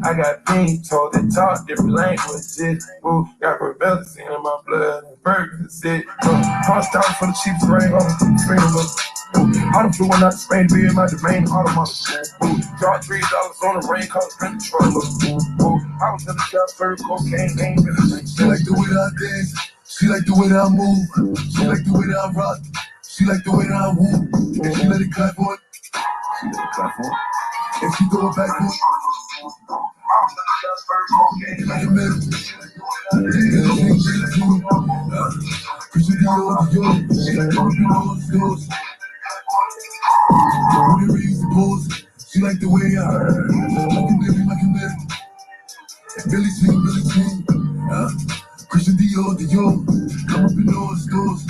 I got things told that talk different languages. Ooh, got rebellion in my blood and Percocet. Cross down for the cheapest ring on the screen. All the flew one out to Spain to be in my domain. Automotive. Dropped $3 on the rain, called the controller. I was in the shop, served cocaine, ain't been a drink. She like the way that I dance. She like the way that I move. She like the way that I rock. She like the way that I woo. And she let it clap for it. She let it clap for it. And she throw it back for it. Like a middle. Cause you know the yours. She like the yours. When it rains, it pours. She like the way I heard. Like a middle. Billy Jean. Christian Dior. Come up in all the stores.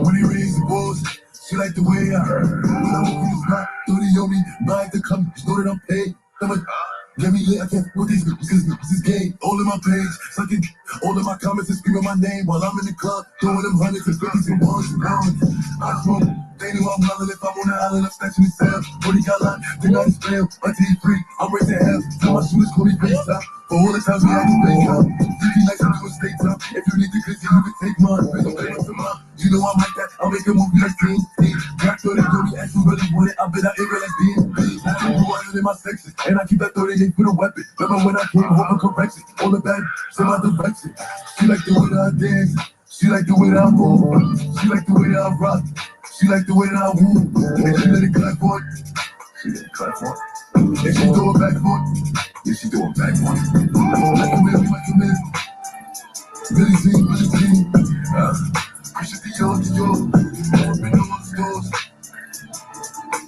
When it rains, it pours. She like the way I heard. When I walk in the spot, 30 on me, mind to come, you know that I'm paid. I'm like, get me lit, I can't with these because this is gay. All in my page, sucking all of my comments and screaming my name while I'm in the club, throwing them hundreds and fifties and ones and pounds. I smoke, they know I'm wildin' if I'm on the island, I'm snatching the cell. 40 got locked, they're not as fail. My team free, I'm raising hell. Tell my shooters call me face top. For all the times we had to fake up. 50 nights I'm doing state top. If you need to glitzy, you can take mine. You know I'm like that, I'll make a movie like King. Got 30 dirty ass, you really want it. I bet I ain't real like being. I'm in my section, and I keep that 38 for the weapon. Remember when I came home and correction? All the bad, send my direction. She like the way that I dance. She like the way that I move. She like the way that I rock. She like the way that I woo. And she let it clap for it. She let it clap for it. And she throw it back for it. Yeah, she throw it back for it. Like a man. Billy Jean. Christian Dior. Been on the stores.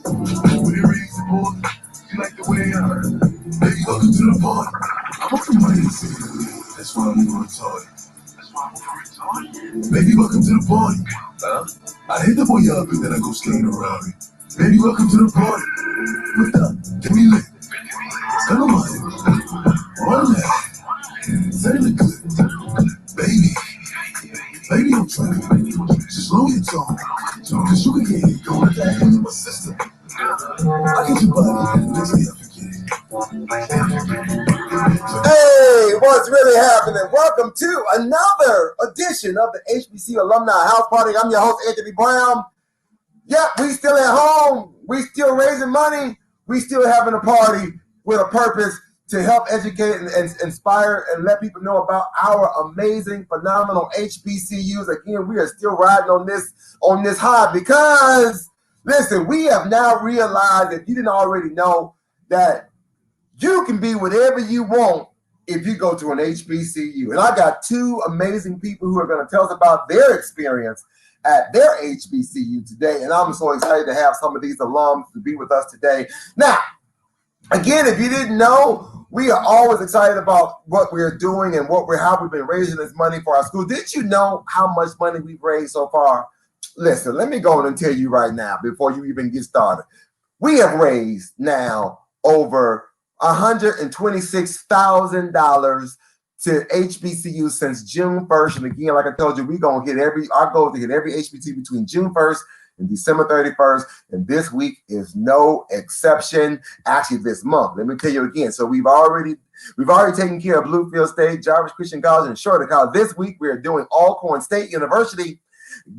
When it rains, it pours. She like the way I heard. Baby, welcome to the party. I'm up to my city. That's why I'm moving retarded. Baby, welcome to the party. I hit the boy up and then I go skating around it. Baby, welcome to the party. What's up? Get me lit. Come on. One that. Say it good. Baby, I'm trying. Just lower your tone. Cause you can get it going back with my sister. I get your body. Next day I forget. Hey, what's really happening? Welcome to another edition of the HBCU Alumni House Party. I'm your host, Anthony Brown. Yep, we still at home. We still raising money. We still having a party with a purpose to help educate and inspire and let people know about our amazing, phenomenal HBCUs. Again, we are still riding on this high because, listen, we have now realized, if you didn't already know, that you can be whatever you want if you go to an HBCU. And I got two amazing people who are going to tell us about their experience at their HBCU today. And I'm so excited to have some of these alums to be with us today. Now, again, if you didn't know, we are always excited about what we're doing and how we've been raising this money for our school. Did you know how much money we've raised so far? Listen, let me go on and tell you right now before you even get started. We have raised now over $126,000 to HBCU since June 1st. And again, like I told you, our goal is to hit every HBCU between June 1st and December 31st. And this week is no exception. Actually, this month. Let me tell you again. So we've already taken care of Bluefield State, Jarvis Christian College, and Shorter College. This week, we are doing Alcorn State University,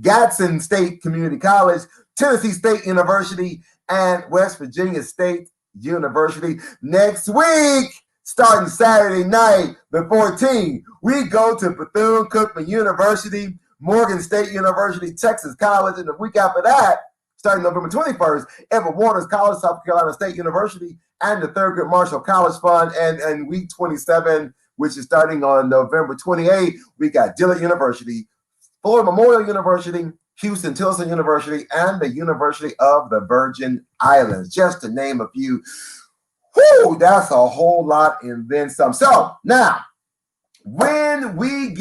Gadsden State Community College, Tennessee State University, and West Virginia State University. Next week, starting Saturday night, the 14th, we go to Bethune-Cookman University, Morgan State University, Texas College, and the week after that, starting November 21st, Edward Waters College, South Carolina State University, and the Thurgood Marshall College Fund. And week 27, which is starting on November 28th, we got Dillard University, Florida Memorial University, Houston Tilson University, and the University of the Virgin Islands, just to name a few. Whoo, that's a whole lot and then some. So now, when we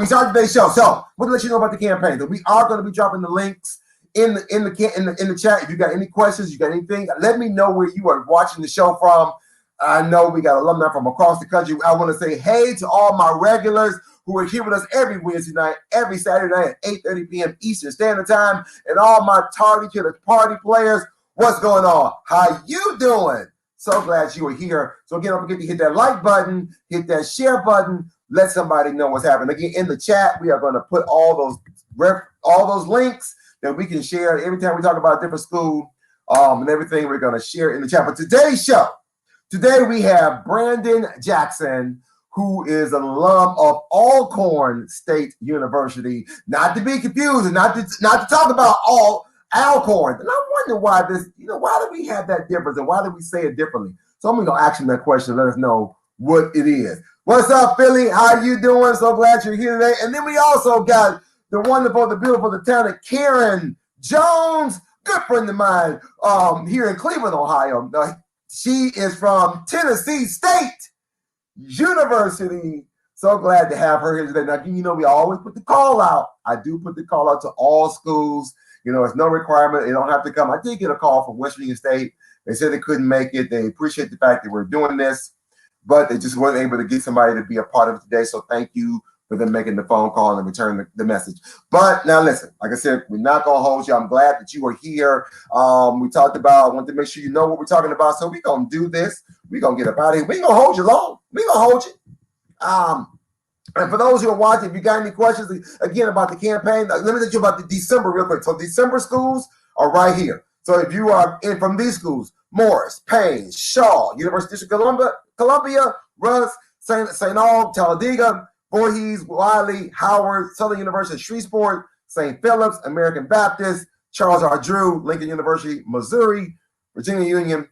start today's show, so we'll let you know about the campaign. That we are going to be dropping the links in the chat. If you got any questions, you got anything, let me know where you are watching the show from. I know we got alumni from across the country. I want to say hey to all my regulars who are here with us every Wednesday night, every Saturday night at 8:30 p.m. Eastern Standard Time, and all my Tardy Killer Party players. What's going on? How you doing? So glad you are here. So again, don't forget to hit that like button, hit that share button, let somebody know what's happening. Again, in the chat, we are going to put all those links that we can share every time we talk about a different school and everything. We're going to share in the chat. But today's show, today we have Brandon Jackson, who is an alum of Alcorn State University. Not to be confused and not to talk about Alcorn. And I'm wondering why why do we have that difference and why do we say it differently? So I'm going to ask him that question and let us know what it is. What's up, Philly? How you doing? So glad you're here today. And then we also got the wonderful, the beautiful, the talented Karen Jones, good friend of mine here in Cleveland, Ohio. She is from Tennessee State University. So glad to have her here today. Now, we always put the call out. I do put the call out to all schools. It's no requirement. They don't have to come. I did get a call from West Virginia State. They said they couldn't make it. They appreciate the fact that we're doing this, but they just weren't able to get somebody to be a part of it today. So thank you for them making the phone call and return the message. But now listen, like I said, we're not going to hold you. I'm glad that you are here. We talked about, I want to make sure you know what we're talking about. So we're going to do this. We're going to get up out of here. We ain't going to hold you long. We're going to hold you. And for those who are watching, if you got any questions, again, about the campaign, let me tell you about the December real quick. So December schools are right here. So if you are in from these schools, Morris, Payne, Shaw, University District of Columbia, Russ, St. Aug, Talladega, Voorhees, Wiley, Howard, Southern University, Shreveport, St. Philip's, American Baptist, Charles R. Drew, Lincoln University, Missouri, Virginia Union,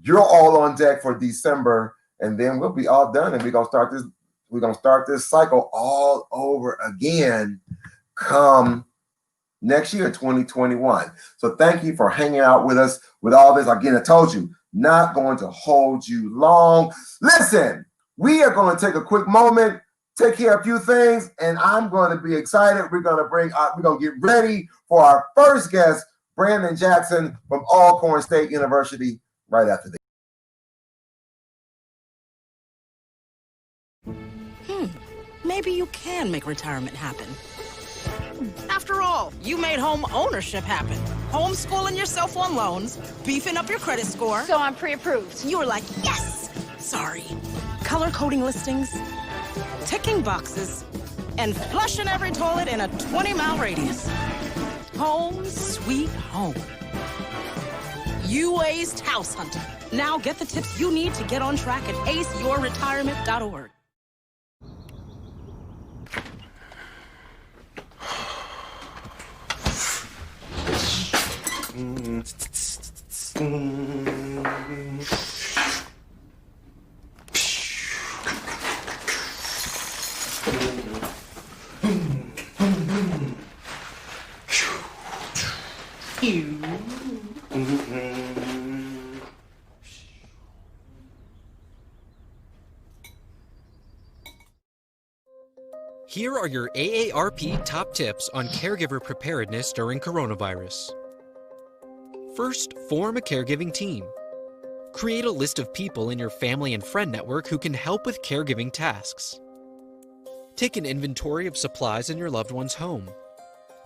you're all on deck for December, and then we'll be all done, and we're gonna start this cycle all over again come next year, 2021. So thank you for hanging out with us with all this. Again, I told you, not going to hold you long. Listen, we are going to take a quick moment, take care of a few things, and I'm going to be excited. We're going to get ready for our first guest, Brandon Jackson from Alcorn State University, right after this. Maybe you can make retirement happen. After all, you made home ownership happen. Homeschooling yourself on loans, beefing up your credit score. So I'm pre-approved. You were like, yes! Sorry. Color coding listings, ticking boxes, and flushing every toilet in a 20-mile radius. Home sweet home. You aced house hunting. Now get the tips you need to get on track at aceyourretirement.org. Here are your AARP top tips on caregiver preparedness during coronavirus. First, form a caregiving team. Create a list of people in your family and friend network who can help with caregiving tasks. Take an inventory of supplies in your loved one's home.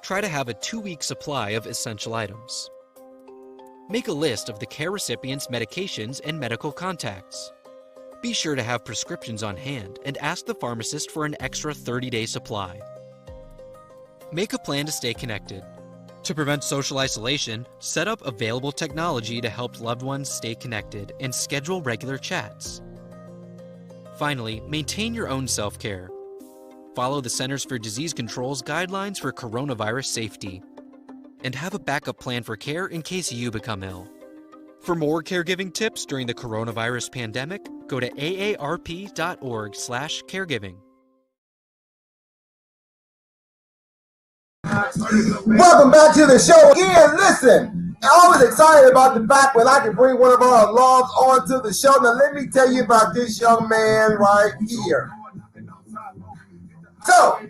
Try to have a 2-week supply of essential items. Make a list of the care recipient's medications and medical contacts. Be sure to have prescriptions on hand and ask the pharmacist for an extra 30-day supply. Make a plan to stay connected. To prevent social isolation, set up available technology to help loved ones stay connected and schedule regular chats. Finally, maintain your own self-care. Follow the Centers for Disease Control's guidelines for coronavirus safety. And have a backup plan for care in case you become ill. For more caregiving tips during the coronavirus pandemic, go to aarp.org/caregiving. Welcome back to the show again. Listen, I was excited about the fact when I could bring one of our alums onto the show. Now, let me tell you about this young man right here. So,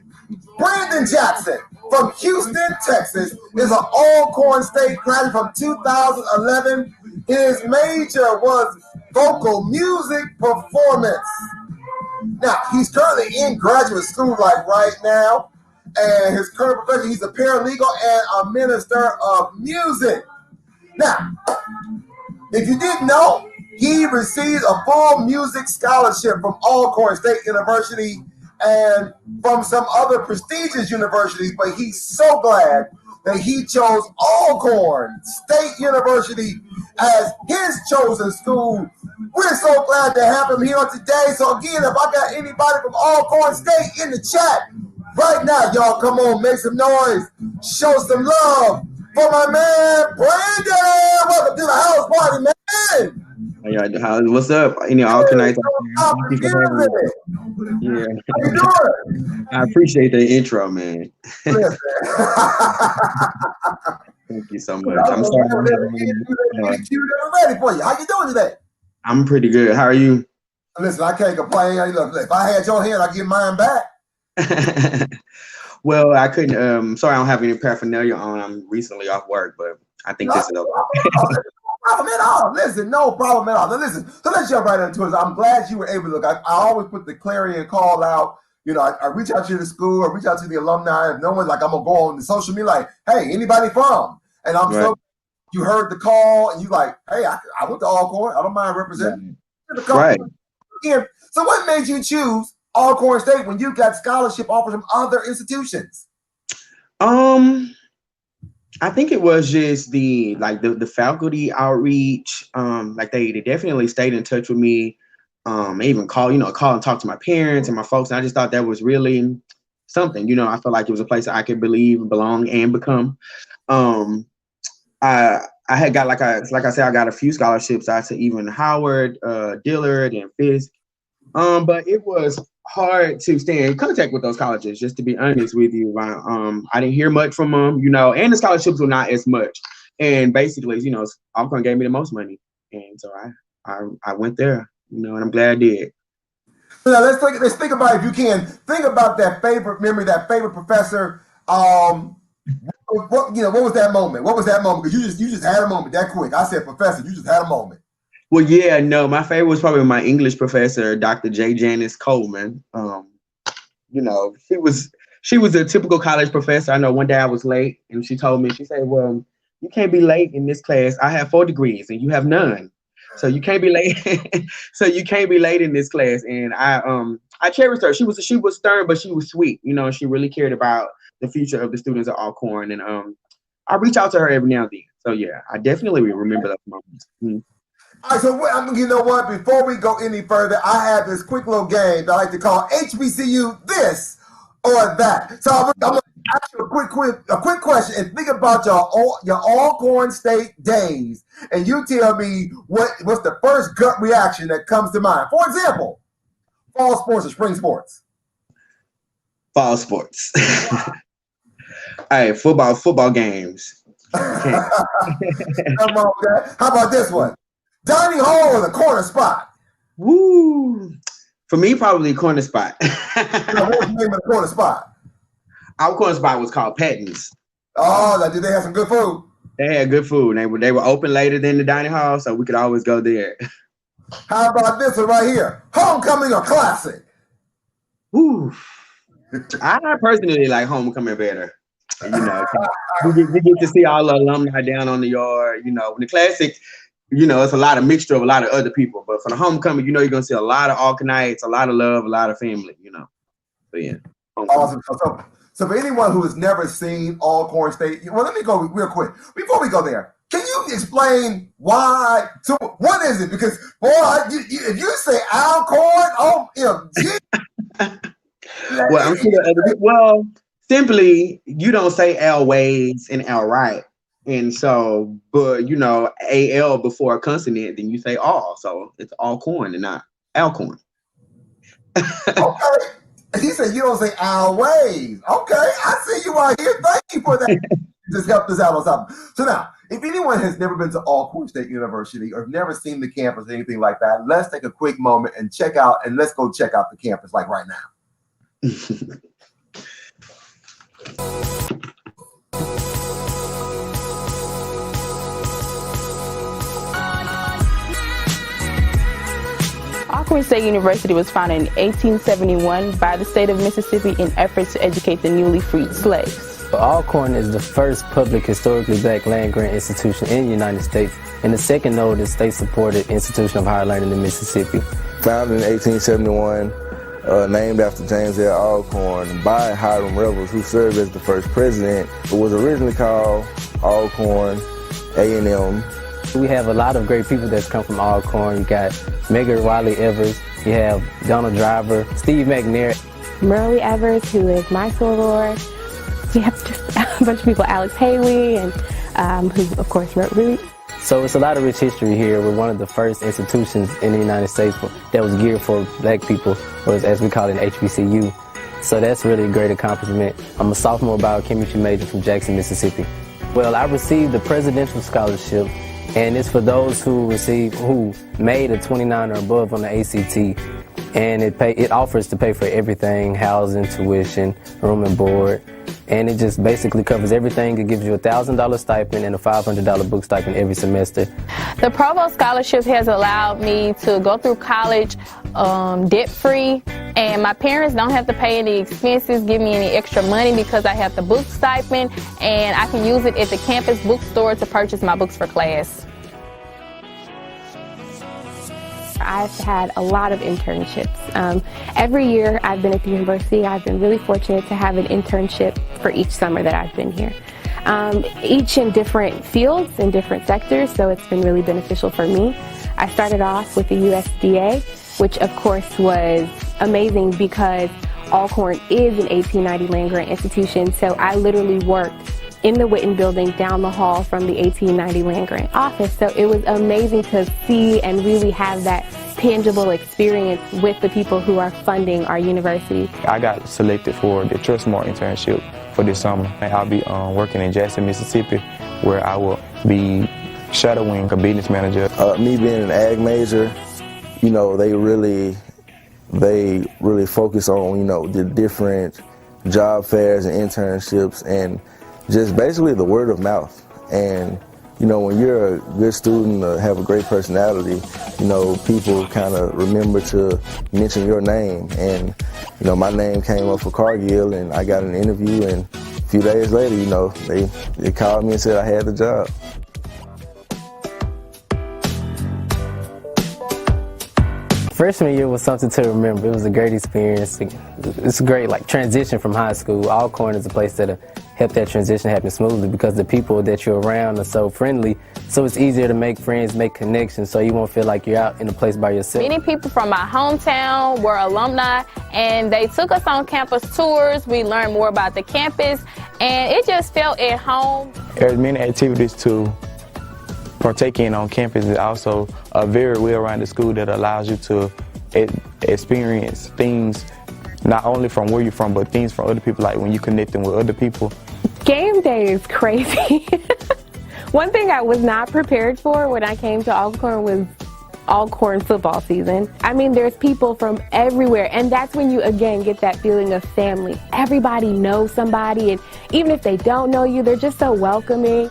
Brandon Jackson from Houston, Texas, is an Alcorn State graduate from 2011. His major was vocal music performance. Now, he's currently in graduate school like right now. And his current profession, he's a paralegal and a minister of music. Now, if you didn't know, he received a full music scholarship from Alcorn State University and from some other prestigious universities, but he's so glad that he chose Alcorn State University as his chosen school. We're so glad to have him here today. So again, if I got anybody from Alcorn State in the chat, right now, y'all, come on, make some noise, show some love for my man, Brandon. Welcome to the house party, man. Yeah, what's up? Any Alconites? Yeah. How you doing? I appreciate the intro, man. Listen. Thank you so much. I'm sorry. Ready for you. How you doing today? I'm pretty good. How are you? Listen, I can't complain. Look, if I had your hand, I'd get mine back. Well, I couldn't. Sorry, I don't have any paraphernalia on. I'm recently off work, but I think this is okay. No problem at all. Listen, no problem at all. Now, listen, so let's jump right into it. I'm glad you were able to look. I always put the clarion call out. You know, I reach out to the school, I reach out to the alumni. If no one's like, I'm gonna go on the social media, like, hey, anybody from? And I'm so you heard the call, and you like, hey, I went to Alcorn. I don't mind representing. Right. Again, so what made you choose Alcorn State when you got scholarship offers from other institutions? I think it was just the faculty outreach. Like they definitely stayed in touch with me. I even call and talk to my parents and my folks. And I just thought that was really something. You know, I felt like it was a place that I could believe, belong, and become. I had got like I said, I got a few scholarships out to even Howard, Dillard, and Fisk. But it was hard to stay in contact with those colleges, just to be honest with you. I didn't hear much from them, and the scholarships were not as much. And basically, Alcorn gave me the most money. And so I went there, and I'm glad I did. Now let's think about, if you can, think about that favorite memory, that favorite professor. What was that moment? What was that moment? Because you just had a moment that quick. I said, professor, you just had a moment. Well, yeah, no, my favorite was probably my English professor, Dr. J. Janice Coleman. She was a typical college professor. I know one day I was late, and she told me, she said, well, you can't be late in this class. I have 4 degrees and you have none. So you can't be late. So you can't be late in this class. And I cherished her. She was stern, but she was sweet. She really cared about the future of the students at Alcorn. And I reach out to her every now and then. So yeah, I definitely remember those moments. Mm-hmm. All right, so you know what? Before we go any further, I have this quick little game that I like to call HBCU this or that. So I'm going to ask you a quick question, and think about your Alcorn State days, and you tell me what's the first gut reaction that comes to mind. For example, fall sports or spring sports? Fall sports. All right, football games. Come on, man. How about this one? Dining hall or the corner spot? Woo! For me, probably corner spot. What was the name of the corner spot? Our corner spot was called Patton's. Oh, did they have some good food? They had good food. They were open later than the dining hall, so we could always go there. How about this one right here? Homecoming or classic? Woo! I personally like homecoming better. We get to see all the alumni down on the yard. When the classic, it's a lot of mixture of a lot of other people. But for the homecoming, you're going to see a lot of Alconites, a lot of love, a lot of family, So, yeah. Awesome. So for anyone who has never seen Alcorn State, well, let me go real quick. Before we go there, can you explain why? So what is it? Because, boy, if you say Alcorn, well, I'm sure other people, well, simply, you don't say Always and Alright. And so, but AL before a consonant, then you say all. So it's Alcorn and not Alcorn. Okay. And he said, you don't say always. Okay, I see you out here. Thank you for that. Just helped us out on something. So now, if anyone has never been to Alcorn State University or never seen the campus or anything like that, let's take a quick moment and let's go check out the campus like right now. Alcorn State University was founded in 1871 by the state of Mississippi in efforts to educate the newly freed slaves. Alcorn is the first public historically black land-grant institution in the United States and the second oldest state-supported institution of higher learning in Mississippi. Founded in 1871, named after James L. Alcorn by Hiram Revels, who served as the first president. It was originally called Alcorn A&M. We have a lot of great people that's come from Alcorn. You got Megan Wiley Evers, you have Donald Driver, Steve McNair, Merle Evers, who is my soror. We have just a bunch of people, Alex Haley, and who of course wrote Root. So it's a lot of rich history here. We're one of the first institutions in the United States that was geared for black people, or as we call it, an HBCU. So that's really a great accomplishment. I'm a sophomore biochemistry major from Jackson, Mississippi. Well, I received the Presidential Scholarship, and it's for those who made a 29 or above on the ACT. And it offers to pay for everything: housing, tuition, room and board. And it just basically covers everything. It gives you a $1,000 stipend and a $500 book stipend every semester. The Provost Scholarship has allowed me to go through college debt-free, and my parents don't have to pay any expenses, give me any extra money because I have the book stipend, and I can use it at the campus bookstore to purchase my books for class. I've had a lot of internships. Every year I've been at the university, I've been really fortunate to have an internship for each summer that I've been here. Each in different fields and different sectors, so it's been really beneficial for me. I started off with the USDA, which of course was amazing because Alcorn is an 1890 land-grant institution, so I literally worked in the Witten building down the hall from the 1890 land-grant office. So it was amazing to see and really have that tangible experience with the people who are funding our university. I got selected for the Trustmark internship for this summer. I'll be working in Jackson, Mississippi, where I will be shadowing a business manager. Me being an ag major, you know, they really focus on, you know, the different job fairs and internships and just basically the word of mouth. And, you know, when you're a good student or have a great personality, you know, people kind of remember to mention your name. And, you know, my name came up for Cargill and I got an interview, and a few days later, you know, they called me and said I had the job. Freshman year was something to remember. It was a great experience. It's a great transition from high school. Alcorn is a place that helped that transition happen smoothly because the people that you're around are so friendly. So it's easier to make friends, make connections, so you won't feel like you're out in a place by yourself. Many people from my hometown were alumni, and they took us on campus tours. We learned more about the campus, and it just felt at home. There's many activities to partake in on campus. Is also a very well-rounded school that allows you to experience things not only from where you're from, but things from other people, like when you're connecting with other people. Game day is crazy. One thing I was not prepared for when I came to Alcorn was Alcorn football season. I mean, there's people from everywhere, and that's when you again get that feeling of family. Everybody knows somebody, and even if they don't know you, they're just so welcoming.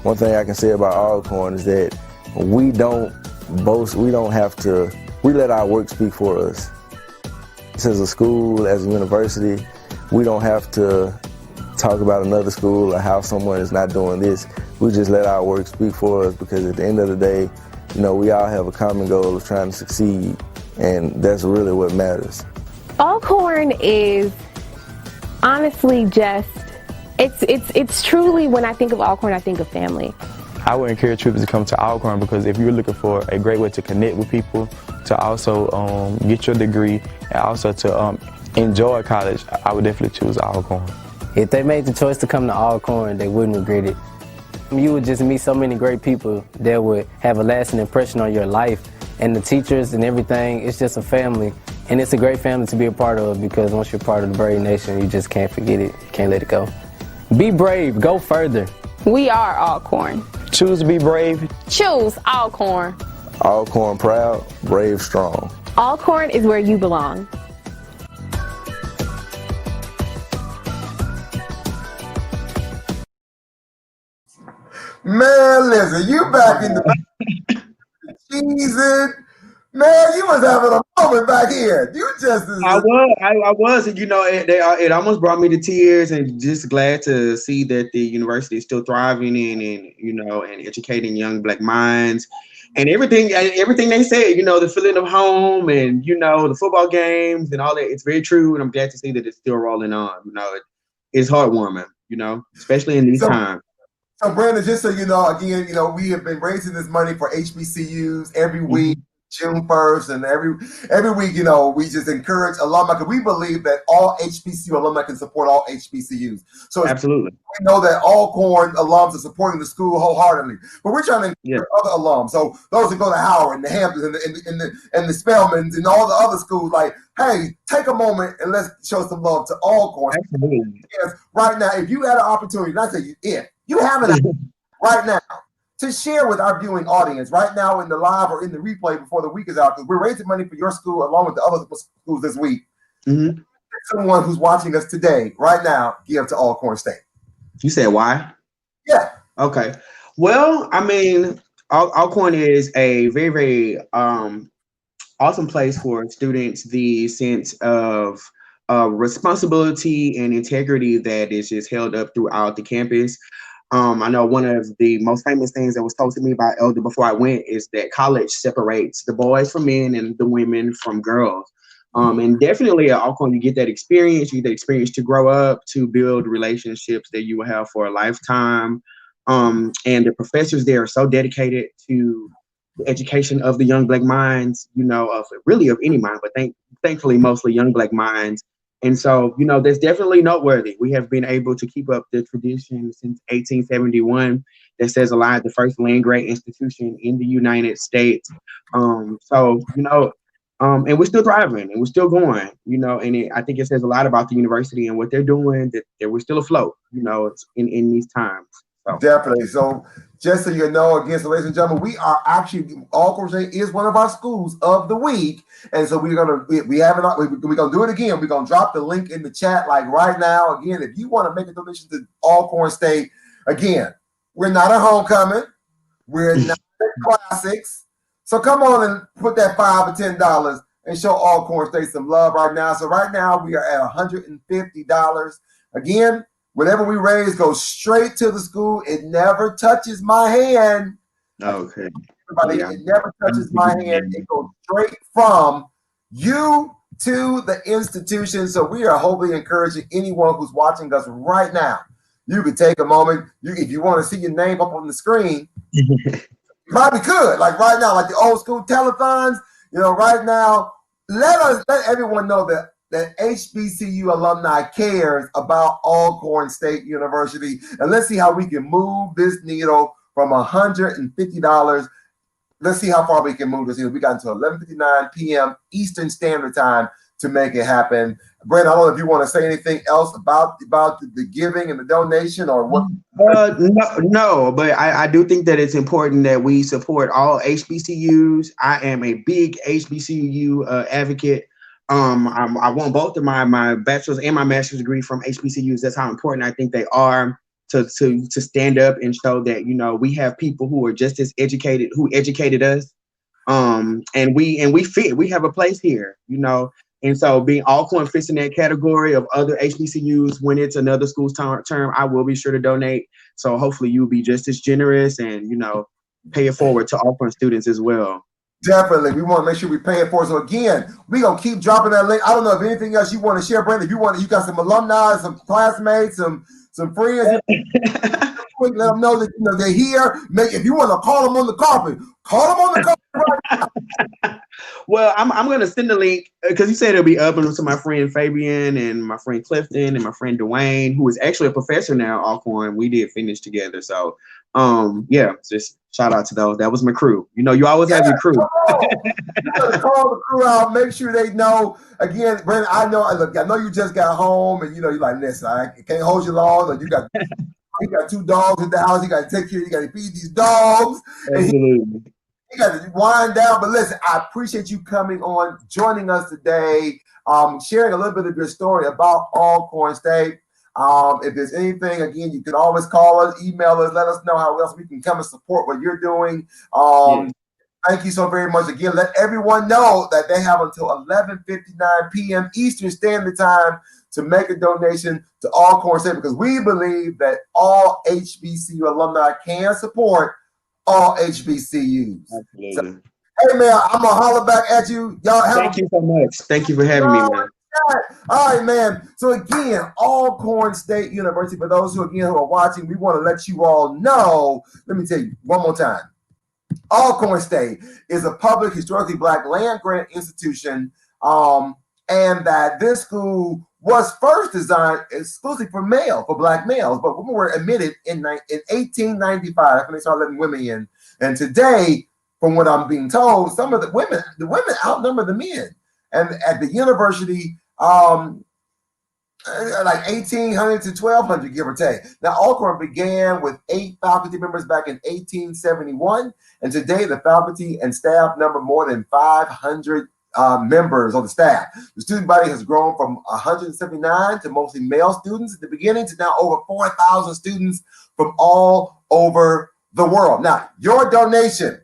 One thing I can say about Alcorn is that we don't boast, we let our work speak for us. As a school, as a university, we don't have to talk about another school or how someone is not doing this. We just let our work speak for us, because at the end of the day, you know, we all have a common goal of trying to succeed, and that's really what matters. Alcorn is honestly just, it's truly, when I think of Alcorn, I think of family. I would encourage people to come to Alcorn, because if you're looking for a great way to connect with people, to also get your degree, and also to enjoy college, I would definitely choose Alcorn. If they made the choice to come to Alcorn, they wouldn't regret it. You would just meet so many great people that would have a lasting impression on your life, and the teachers and everything. It's just a family, And it's a great family to be a part of, because once you're part of the Brave Nation, you just can't forget it. You can't let it go. Be brave. Go further. We are Alcorn. Choose to be brave. Choose Alcorn. Alcorn proud, brave strong. Alcorn is where you belong. Man, listen, you back in the season. Man, you was having a moment back here. You just I was, and it almost brought me to tears, and just glad to see that the university is still thriving and educating young Black minds, and everything they said, the feeling of home, and the football games and all that. It's very true, and I'm glad to see that it's still rolling on. It's heartwarming, especially in these times. So, Brandon, just so you know, again, we have been raising this money for HBCUs every week. June 1st, and every week, we just encourage alumni, because we believe that all HBCU alumni can support all HBCUs. So absolutely, we know that Alcorn alums are supporting the school wholeheartedly, but we're trying to encourage other alums. So those who go to Howard and the Hamptons and the Spelmans and all the other schools, like, hey, take a moment and let's show some love to Alcorn. Absolutely. Yes, right now, if you had an opportunity, and I say you have an opportunity right now to share with our viewing audience right now in the live or in the replay before the week is out, because we're raising money for your school along with the other schools this week. Mm-hmm. Someone who's watching us today, right now, give to Alcorn State. You said why? Yeah. Okay. Well, I mean, Alcorn is a very, very awesome place for students. The sense of responsibility and integrity that is just held up throughout the campus. I know one of the most famous things that was told to me by Elder before I went is that college separates the boys from men and the women from girls. And definitely at Alcorn, you get that experience. You get the experience to grow up, to build relationships that you will have for a lifetime. And the professors there are so dedicated to the education of the young Black minds, of any mind, but thankfully mostly young Black minds. And so, that's definitely noteworthy. We have been able to keep up the tradition since 1871 that says alive, the first land grant institution in the United States. And we're still thriving and we're still going, and I think it says a lot about the university and what they're doing, that we're still afloat, in these times. So. Definitely. So just so you know, again, so ladies and gentlemen, we are actually, Alcorn State is one of our schools of the week. And so we're gonna do it again. We're gonna drop the link in the chat like right now. Again, if you want to make a donation to Alcorn State, again, we're not at homecoming, we're not at classics. So come on and put that $5 or $10 and show Alcorn State some love right now. So right now we are at $150. Again, whatever we raise goes straight to the school. It never touches my hand. Okay. Everybody, it never touches my hand. It goes straight from you to the institution. So we are hopefully encouraging anyone who's watching us right now. You could take a moment. If you want to see your name up on the screen, you probably could. Like right now, like the old school telethons, right now, let everyone know that HBCU Alumni cares about Alcorn State University. And let's see how we can move this needle from $150. Let's see how far we can move this needle. We got until 11:59 p.m. Eastern Standard Time to make it happen. Brandon, I don't know if you want to say anything else about the giving and the donation or what. No, but I do think that it's important that we support all HBCUs. I am a big HBCU advocate. I want both of my bachelor's and my master's degree from HBCUs. That's how important I think they are to stand up and show that, we have people who are just as educated, who educated us. And we fit, we have a place here, and so being Alcorn fits in that category of other HBCUs. When it's another school's term, I will be sure to donate. So hopefully you'll be just as generous and, pay it forward to Alcorn students as well. Definitely. We want to make sure we pay it for it. So again, we're going to keep dropping that link. I don't know if anything else you want to share, Brandon. If you got some alumni, some classmates, some friends, let them know that they're here. If you want to call them on the carpet, call them on the carpet right now. Well, I'm going to send the link because you said it'll be up to my friend Fabian and my friend Clifton and my friend Dwayne, who is actually a professor now at Alcorn. We did finish together. So Yeah, just shout out to those. That was my crew. You know, you always have your crew. Call the crew out. Make sure they know. Again, Brandon, I know you just got home, and you're like, listen, I can't hold you long. Or you got 2 dogs in the house. You got to take care. You got to feed these dogs. Absolutely. You got to wind down. But listen, I appreciate you coming on, joining us today, sharing a little bit of your story about Alcorn State. If there's anything, again, you can always call us, email us, let us know how else we can come and support what you're doing. Thank you so very much. Again, let everyone know that they have until 11:59 p.m. Eastern Standard Time to make a donation to Alcorn State, because we believe that all HBCU alumni can support all HBCUs. Absolutely. So, hey, man, I'm going to holler back at you. Y'all Thank you so much. Thank you for having me, man. All right, man. So again, Alcorn State University, for those who are watching, we want to let you all know, let me tell you one more time. Alcorn State is a public, historically Black land-grant institution, and that this school was first designed exclusively for Black males, but women were admitted in 1895. That's when they started letting women in. And today, from what I'm being told, some of the women outnumber the men. And at the university, like 1,800 to 1,200, give or take. Now, Alcorn began with 8 faculty members back in 1871, and today the faculty and staff number more than 500 members on the staff. The student body has grown from 179 to mostly male students at the beginning to now over 4,000 students from all over the world. Now, your donation.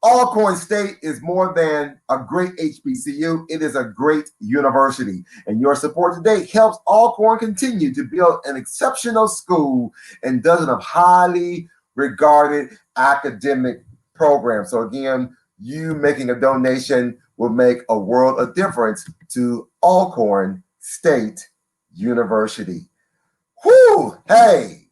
Alcorn State is more than a great HBCU. It is a great university. And your support today helps Alcorn continue to build an exceptional school and dozens of highly regarded academic programs. So again, you making a donation will make a world of difference to Alcorn State University. Whoo! Hey!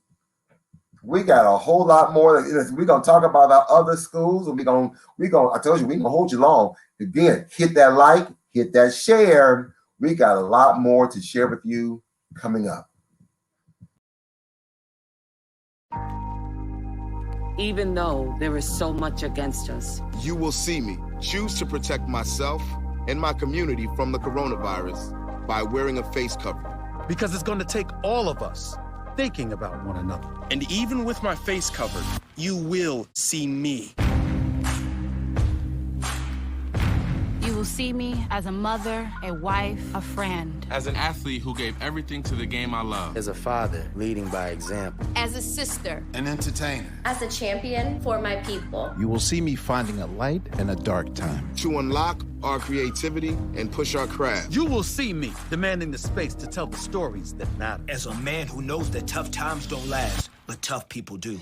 We got a whole lot more. We're gonna talk about our other schools, and I told you, we're gonna hold you long. Again, hit that like, hit that share. We got a lot more to share with you coming up. Even though there is so much against us, You will see me choose to protect myself and my community from the coronavirus by wearing a face covering. Because it's going to take all of us thinking about one another. And even with my face covered, you will see me. You will see me as a mother, a wife, a friend. As an athlete who gave everything to the game I love. As a father, leading by example. As a sister. An entertainer. As a champion for my people. You will see me finding a light in a dark time. To unlock our creativity and push our craft. You will see me demanding the space to tell the stories that matter. As a man who knows that tough times don't last, but tough people do.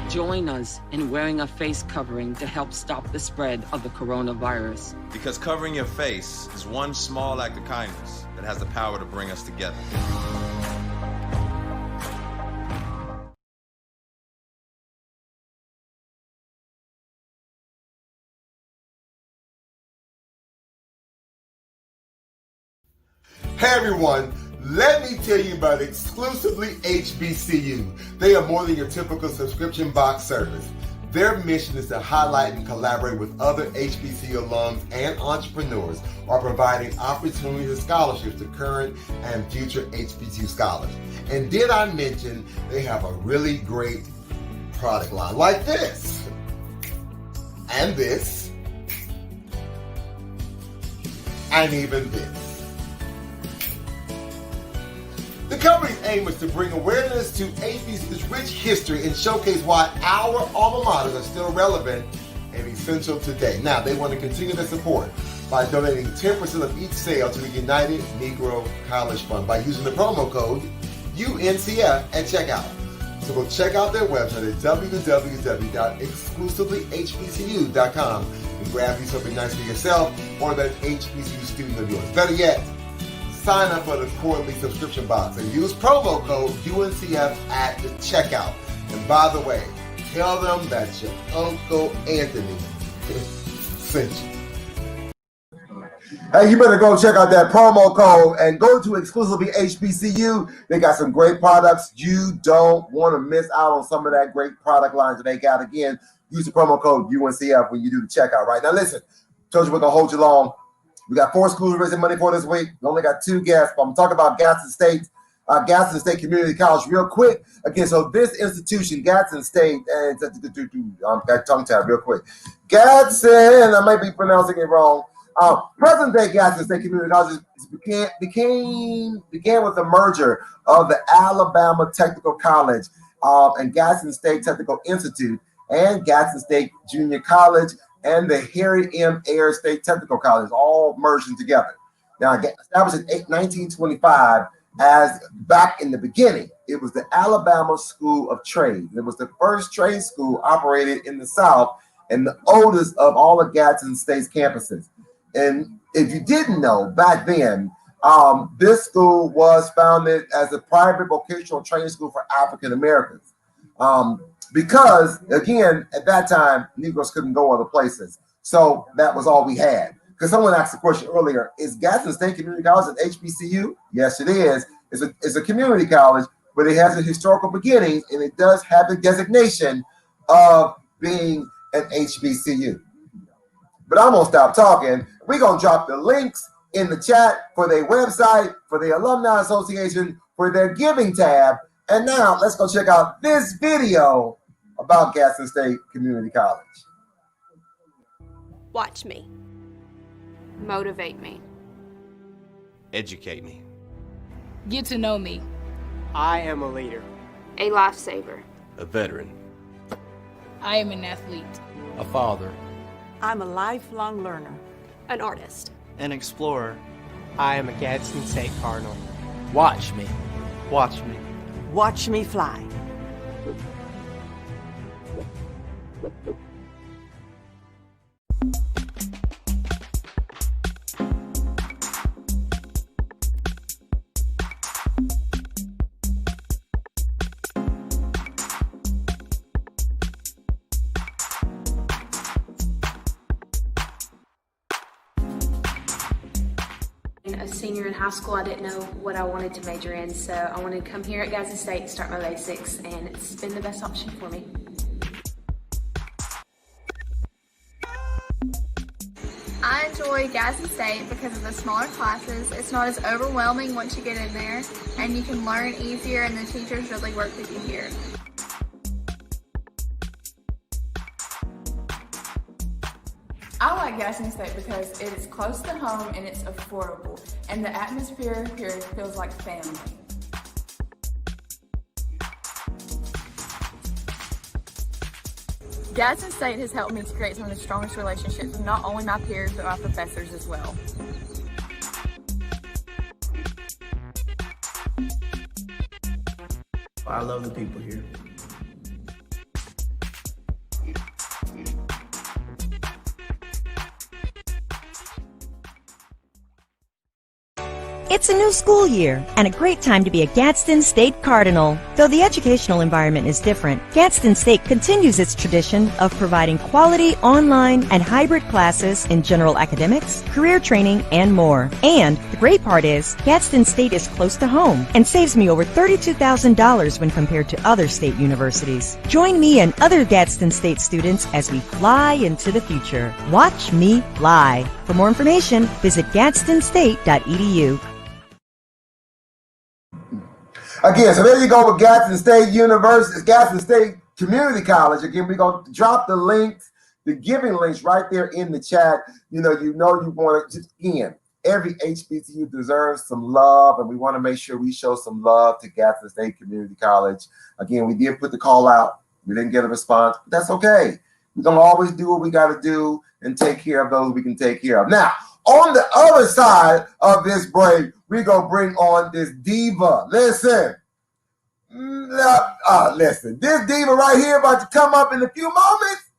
join us in wearing a face covering to help stop the spread of the coronavirus. Because covering your face is one small act of kindness that has the power to bring us together. Hey everyone, let me tell you about exclusively HBCU. They are more than your typical subscription box service. Their mission is to highlight and collaborate with other HBCU alums and entrepreneurs while providing opportunities and scholarships to current and future HBCU scholars. And did I mention they have a really great product line like this, and this, and even this. The company's aim is to bring awareness to HBCU's rich history and showcase why our alma maters are still relevant and essential today. Now, they want to continue their support by donating 10% of each sale to the United Negro College Fund by using the promo code UNCF at checkout. So go check out their website at www.exclusivelyyhbcu.com and grab you something nice for yourself or that HBCU student of yours. Better yet, sign up for the quarterly subscription box and use promo code UNCF at the checkout. And by the way, tell them that your Uncle Anthony sent you. Hey, you better go check out that promo code and go to exclusively HBCU. They got some great products. You don't want to miss out on some of that great product lines that they got. Again, use the promo code UNCF when you do the checkout. Right now, listen. Told you we're gonna hold you long. We got 4 schools raising money for this week. We only got 2 guests, but I'm talking about Gadsden State Community College real quick. Again, so this institution, Gadsden State, and got tongue tied real quick. Gadsden, I might be pronouncing it wrong. Present day Gadsden State Community College began with the merger of the Alabama Technical College and Gadsden State Technical Institute and Gadsden State Junior College and the Harry M. Ayers State Technical College, all merging together. Now, established in 1925, as back in the beginning, it was the Alabama School of Trade. It was the first trade school operated in the South and the oldest of all of Gadsden State's campuses. And if you didn't know, back then, this school was founded as a private vocational training school for African Americans. Because, again, at that time, Negroes couldn't go other places. So that was all we had. Because someone asked the question earlier, is Gadsden State Community College an HBCU? Yes, it is. It's a community college, but it has a historical beginnings, and it does have the designation of being an HBCU. But I'm going to stop talking. We're going to drop the links in the chat for their website, for the Alumni Association, for their giving tab. And now let's go check out this video about Gadsden State Community College. Watch me. Motivate me. Educate me. Get to know me. I am a leader. A lifesaver. A veteran. I am an athlete. A father. I'm a lifelong learner. An artist. An explorer. I am a Gadsden State Cardinal. Watch me. Watch me. Watch me fly. A senior in high school, I didn't know what I wanted to major in, so I wanted to come here at Gadsden State and start my basics, and it's been the best option for me. I enjoy Gadsden State because of the smaller classes. It's not as overwhelming once you get in there, and you can learn easier, and the teachers really work with you here. I like Gadsden State because it is close to home and it's affordable, and the atmosphere here feels like family. Gadsden State has helped me to create some of the strongest relationships with not only my peers, but my professors as well. I love the people here. It's a new school year and a great time to be a Gadsden State Cardinal. Though the educational environment is different, Gadsden State continues its tradition of providing quality online and hybrid classes in general academics, career training, and more. And the great part is, Gadsden State is close to home and saves me over $32,000 when compared to other state universities. Join me and other Gadsden State students as we fly into the future. Watch me fly. For more information, visit gadsdenstate.edu. Again, so there you go with Gadsden State University, Gadsden State Community College. Again, we're going to drop the links, the giving links right there in the chat. You want to, just again, every HBCU deserves some love, and we want to make sure we show some love to Gadsden State Community College. Again, we did put the call out. We didn't get a response, but that's okay. We're going to always do what we got to do and take care of those we can take care of. Now, on the other side of this break, we're going to bring on this diva. Listen, this diva right here about to come up in a few moments.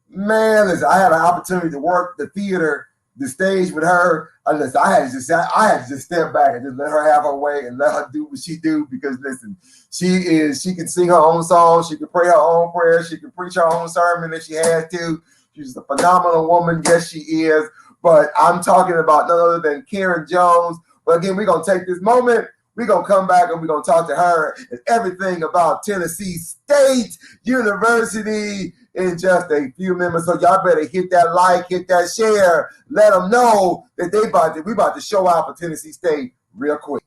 Man, listen, I had an opportunity to work the theater, the stage with her. Listen, I had to just step back and just let her have her way and let her do what she do, because listen, she can sing her own song, she can pray her own prayer, she can preach her own sermon if she has to. She's a phenomenal woman, yes she is. but I'm talking about none other than Karen Jones. But again, we're going to take this moment. We're going to come back and we're going to talk to her and everything about Tennessee State University in just a few minutes. So y'all better hit that like, hit that share. Let them know that we about to show out for Tennessee State real quick.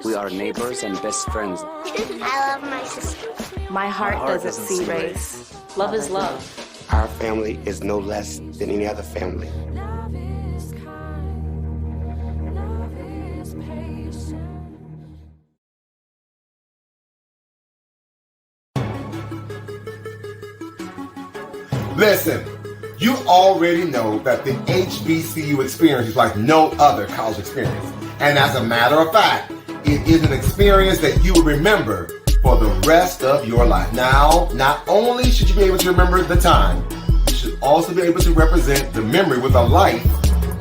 We are neighbors and best friends. I love my sister. My heart doesn't see race. Love is love. Our family is no less than any other family. Listen, you already know that the HBCU experience is like no other college experience. And as a matter of fact, it is an experience that you will remember for the rest of your life. Now, not only should you be able to remember the time, you should also be able to represent the memory with a light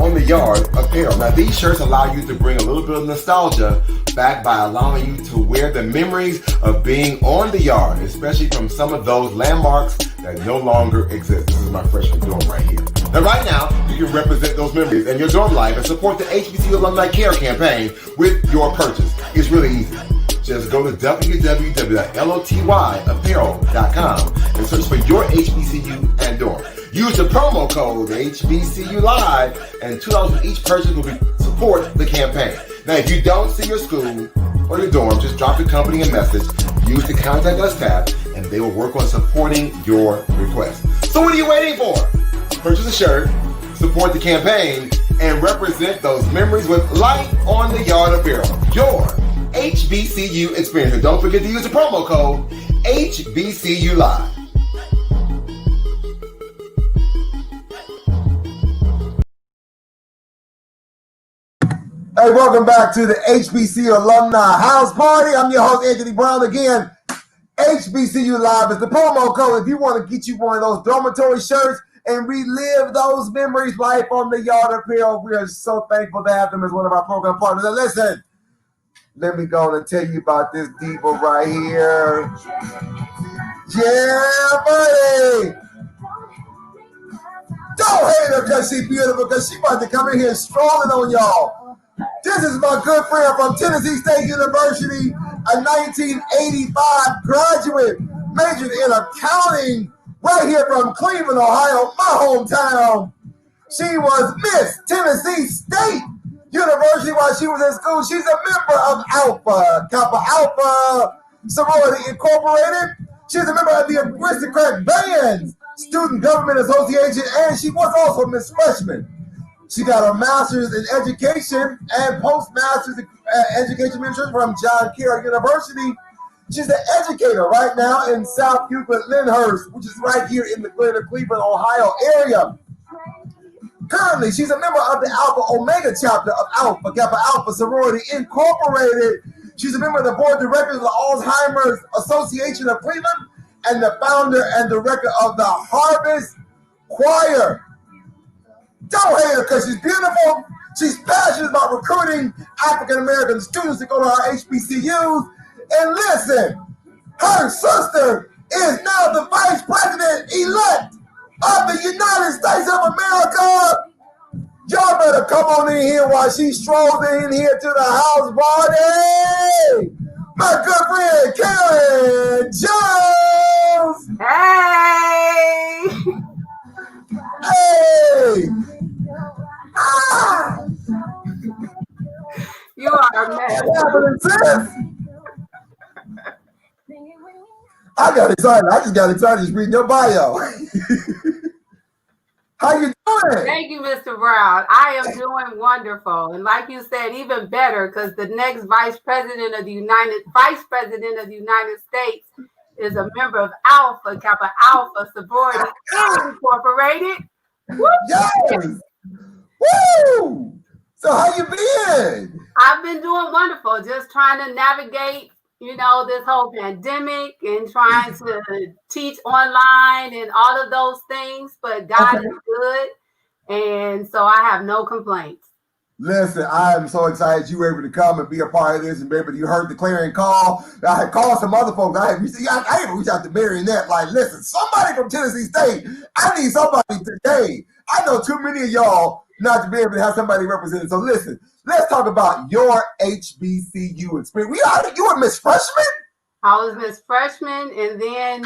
on the yard apparel. Now, these shirts allow you to bring a little bit of nostalgia back by allowing you to wear the memories of being on the yard, especially from some of those landmarks that no longer exist. This is my freshman dorm right here. Now, right now, you can represent those memories in your dorm life and support the HBCU Alumni Care campaign with your purchase. It's really easy. Just go to www.lotyyapparel.com and search for your HBCU and dorm. Use the promo code HBCU Live, and $2 for each purchase will support the campaign. Now, if you don't see your school or your dorm, just drop the company a message. Use the Contact Us tab, and they will work on supporting your request. So what are you waiting for? Purchase a shirt, support the campaign, and represent those memories with light on the yard apparel. Your HBCU experience. And don't forget to use the promo code HBCU Live. Hey, welcome back to the HBCU Alumni House Party. I'm your host, Anthony Brown. Again, HBCU Live is the promo code. If you want to get you one of those dormitory shirts and relive those memories, life on the yard apparel, we are so thankful to have them as one of our program partners. And listen, let me go and tell you about this diva right here. Yeah, buddy. Don't hate her because she's beautiful, because she's about to come in here strolling on y'all. This is my good friend from Tennessee State University, a 1985 graduate, majored in accounting, right here from Cleveland, Ohio, my hometown. She was Miss Tennessee State University while she was in school. She's a member of Kappa Alpha Sorority Incorporated. She's a member of the Aristocrat Bands Student Government Association, and she was also Miss Freshman. She got her master's in education and postmaster's in education administration from John Carroll University. She's an educator right now in South Euclid, Lyndhurst, which is right here in the greater Cleveland, Ohio area. Currently, she's a member of the Alpha Omega chapter of Alpha Kappa Alpha Sorority Incorporated. She's a member of the board of directors of the Alzheimer's Association of Cleveland and the founder and director of the Harvest Choir. Don't hate her because she's beautiful. She's passionate about recruiting African-American students to go to our HBCUs. And listen, her sister is now the vice president-elect of the United States of America. Y'all better come on in here while she strolls in here to the house party. My good friend, Karen Jones. Hey. Hey. Ah. You are a mess. I got excited. I just got excited just reading your bio. How you doing? Thank you, Mr. Brown. I am doing wonderful. And like you said, even better because the next Vice President of the United States is a member of Alpha Kappa Alpha Sorority Incorporated. Woo! Yes. Woo! So how you been? I've been doing wonderful. Just trying to navigate, this whole pandemic and trying to teach online and all of those things. But God is good. And so I have no complaints. Listen, I am so excited you were able to come and be a part of this and maybe you heard the clarion call. I had called some other folks. I had reached out to Marionette, like, listen, somebody from Tennessee State, I need somebody today. I know too many of y'all not to be able to have somebody represented. So listen, let's talk about your HBCU experience. You were Miss Freshman? I was Miss Freshman and then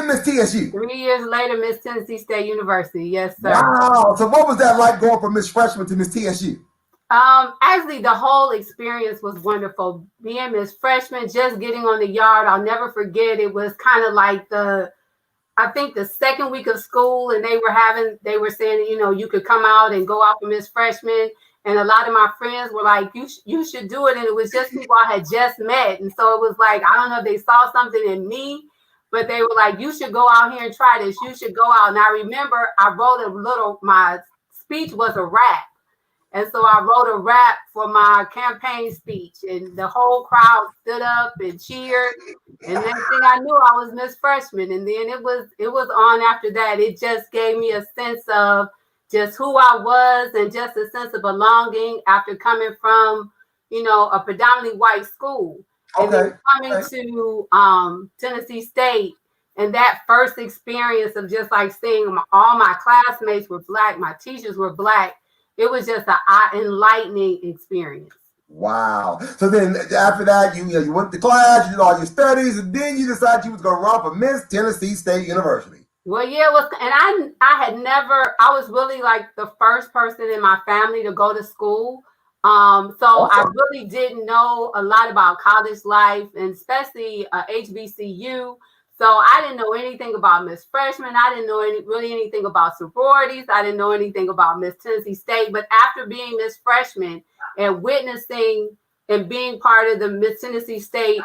Miss TSU. 3 years later, Miss Tennessee State University. Yes, sir. Wow. So what was that like going from Miss Freshman to Miss TSU? Actually, the whole experience was wonderful. Being Miss Freshman, just getting on the yard, I'll never forget. It was kind of like I think the second week of school, and they were saying, you could come out and go out for Miss Freshman. And a lot of my friends were like, you should do it. And it was just people I had just met. And so it was like, I don't know if they saw something in me, but they were like, you should go out here and try this. You should go out. And I remember I wrote my speech was a rap. And so I wrote a rap for my campaign speech, and the whole crowd stood up and cheered. And next thing I knew, I was Miss Freshman. And then it was on after that. It just gave me a sense of just who I was and just a sense of belonging after coming from, a predominantly white school. And then coming to Tennessee State, and that first experience of just like seeing all my classmates were Black, my teachers were Black. It was just an enlightening experience. Wow. So then after that, you went to class, you did all your studies, and then you decided you was going to run for Miss Tennessee State University. Well, yeah, it was, and I was really like the first person in my family to go to school. So I really didn't know a lot about college life, and especially HBCU. So I didn't know anything about Miss Freshman. I didn't know really anything about sororities. I didn't know anything about Miss Tennessee State. But after being Miss Freshman and witnessing and being part of the Miss Tennessee State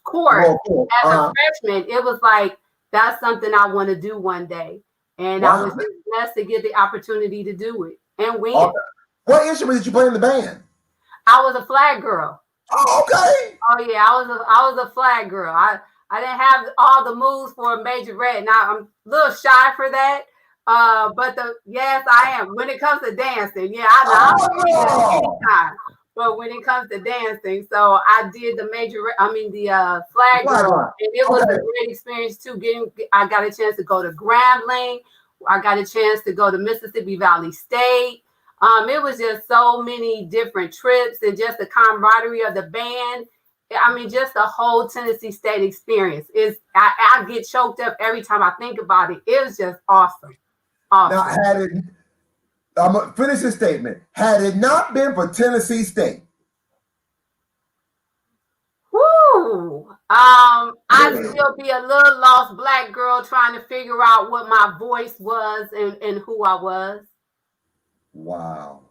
court as a freshman, it was like, that's something I want to do one day. And I was just blessed to get the opportunity to do it and win. What instrument did you play in the band? I was a flag girl. Oh, okay. Oh yeah, I was a flag girl. I didn't have all the moves for a major red. Now I'm a little shy for that. But yes, I am. When it comes to dancing, yeah, I anytime. But when it comes to dancing, so I did the flag girl, and it was a great experience too. I got a chance to go to Grambling. I got a chance to go to Mississippi Valley State. It was just so many different trips and just the camaraderie of the band. I mean, just the whole Tennessee State experience I get choked up every time I think about it. It was just awesome. Now, I'm going to finish this statement. Had it not been for Tennessee State, I'd still be a little lost Black girl trying to figure out what my voice was and who I was. Wow.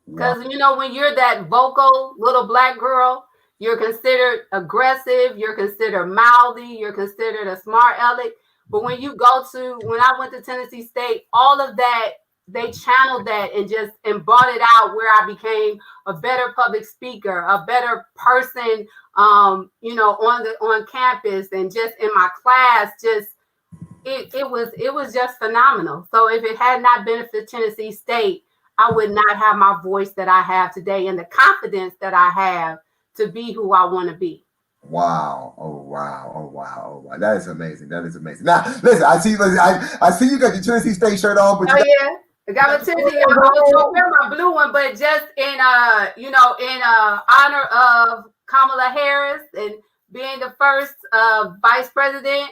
Because, when you're that vocal little Black girl, you're considered aggressive, you're considered mouthy, you're considered a smart aleck. But when I went to Tennessee State, all of that, they channeled that and brought it out where I became a better public speaker, a better person, on campus and just in my class. Just it was just phenomenal. So if it had not been for Tennessee State, I would not have my voice that I have today and the confidence that I have to be who I want to be. Wow. Oh, wow. Oh, wow. Oh, wow. That is amazing. That is amazing. Now, listen, I see you got your Tennessee State shirt on. But yeah. I got my Tennessee. I was going to wear my blue one, but just in honor of Kamala Harris and being the first vice president,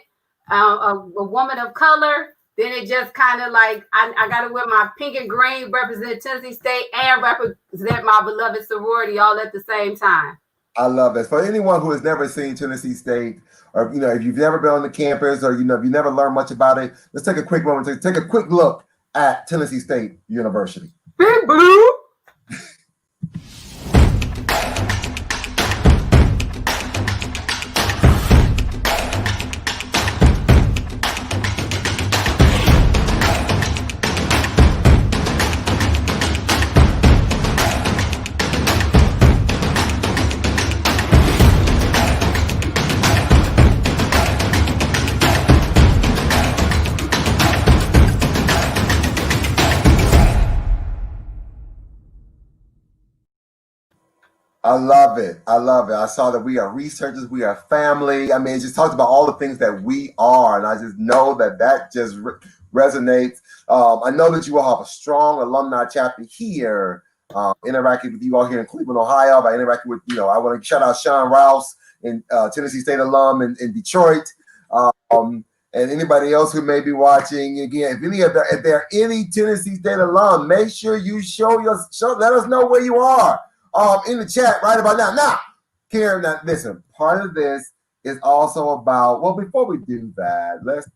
a woman of color, then it just kind of like, I got to wear my pink and green, represent Tennessee State and represent my beloved sorority all at the same time. I love that. For anyone who has never seen Tennessee State, or if you've never been on the campus, or if you never learned much about it, let's take a quick moment to take a quick look at Tennessee State University. Big Blue. I love it. I love it. I saw that we are researchers. We are family. I mean, it just talks about all the things that we are. And I just know that just resonates. I know that you all have a strong alumni chapter here, interacting with you all here in Cleveland, Ohio. By interacting with, I want to shout out Sean Rouse, in Tennessee State alum in Detroit. And anybody else who may be watching, again, if there are any Tennessee State alum, make sure you let us know where you are. In the chat right about now. Now, Karen, listen, part of this is also about, well, before we do that, let's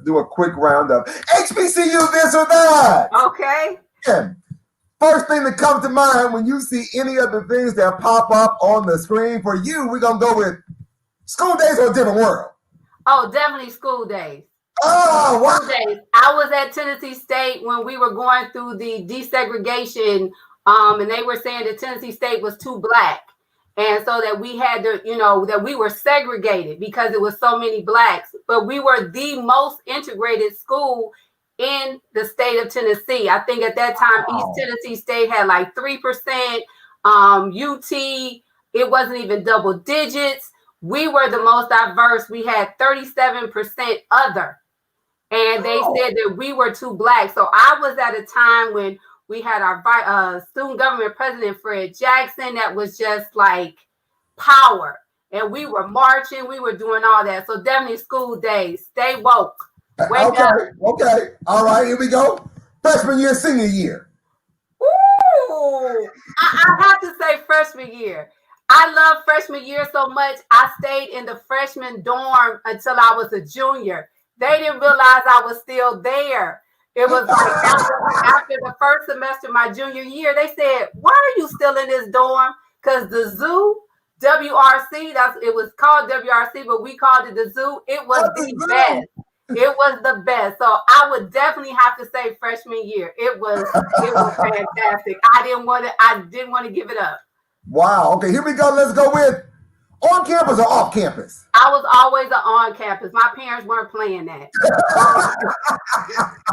do a quick round of HBCU this or that. Okay. Yeah. First thing that comes to mind when you see any of the things that pop up on the screen for you, we're going to go with school days or a different world. Oh, definitely school days. Oh, wow. School days. I was at Tennessee State when we were going through the desegregation. And they were saying that Tennessee State was too black. And so that we had to, that we were segregated because it was so many blacks. But we were the most integrated school in the state of Tennessee. I think at that time, East Tennessee State had like 3%. UT, it wasn't even double digits. We were the most diverse. We had 37% other. And they said that we were too black. So I was at a time when we had our student government president, Fred Jackson, that was just like power. And we were marching. We were doing all that. So definitely school days. Stay woke. Wake up. Okay. All right, here we go. Freshman year, senior year. Ooh. I have to say freshman year. I love freshman year so much. I stayed in the freshman dorm until I was a junior. They didn't realize I was still there. It was like after the first semester, my junior year, they said, "Why are you still in this dorm?" Because the zoo, WRC, it was called WRC, but we called it the zoo. It was the best. It was the best. So I would definitely have to say freshman year. It was fantastic. I didn't want to give it up. Wow. Okay, here we go. Let's go with on campus or off campus. I was always on campus. My parents weren't playing that.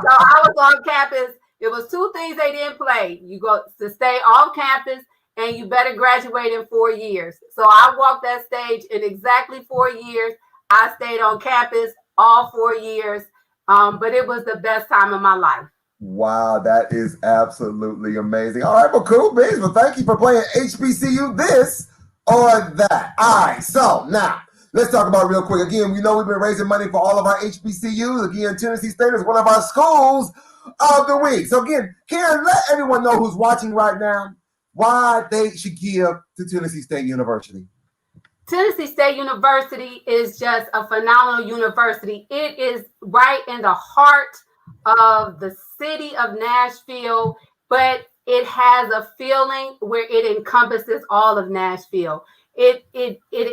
So I was on campus. It was two things they didn't play. You go to stay off campus and you better graduate in 4 years. So I walked that stage in exactly 4 years. I stayed on campus all 4 years. But it was the best time of my life. Wow, that is absolutely amazing. All right, well, cool beans. Well, thank you for playing HBCU this or that. All right, so now let's talk about real quick. Again, we know we've been raising money for all of our HBCUs. Again, Tennessee State is one of our schools of the week. So again, Karen, let everyone know who's watching right now why they should give to Tennessee State University. Tennessee State University is just a phenomenal university. It is right in the heart of the city of Nashville, but it has a feeling where it encompasses all of Nashville. It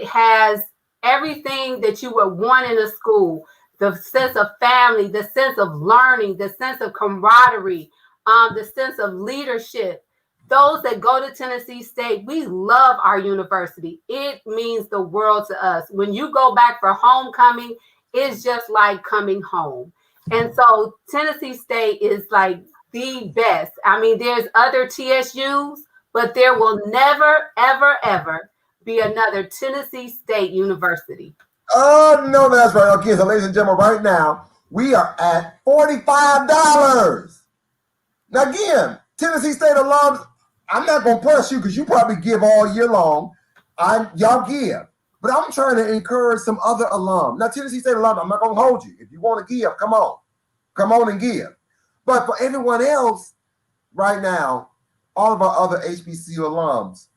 has everything that you would want in a school: the sense of family, the sense of learning, the sense of camaraderie, the sense of leadership. Those that go to Tennessee State, we love our university. It means the world to us. When you go back for homecoming, it's just like coming home. And so Tennessee State is like the best. I mean, there's other TSUs, but there will never, ever, ever be another Tennessee State University. Oh, no, that's right. Okay, so ladies and gentlemen, right now, we are at $45. Now, again, Tennessee State alums, I'm not going to press you because you probably give all year long. Y'all give. But I'm trying to encourage some other alum. Now, Tennessee State alum, I'm not going to hold you. If you want to give, come on. Come on and give. But for everyone else, right now, all of our other HBCU alums,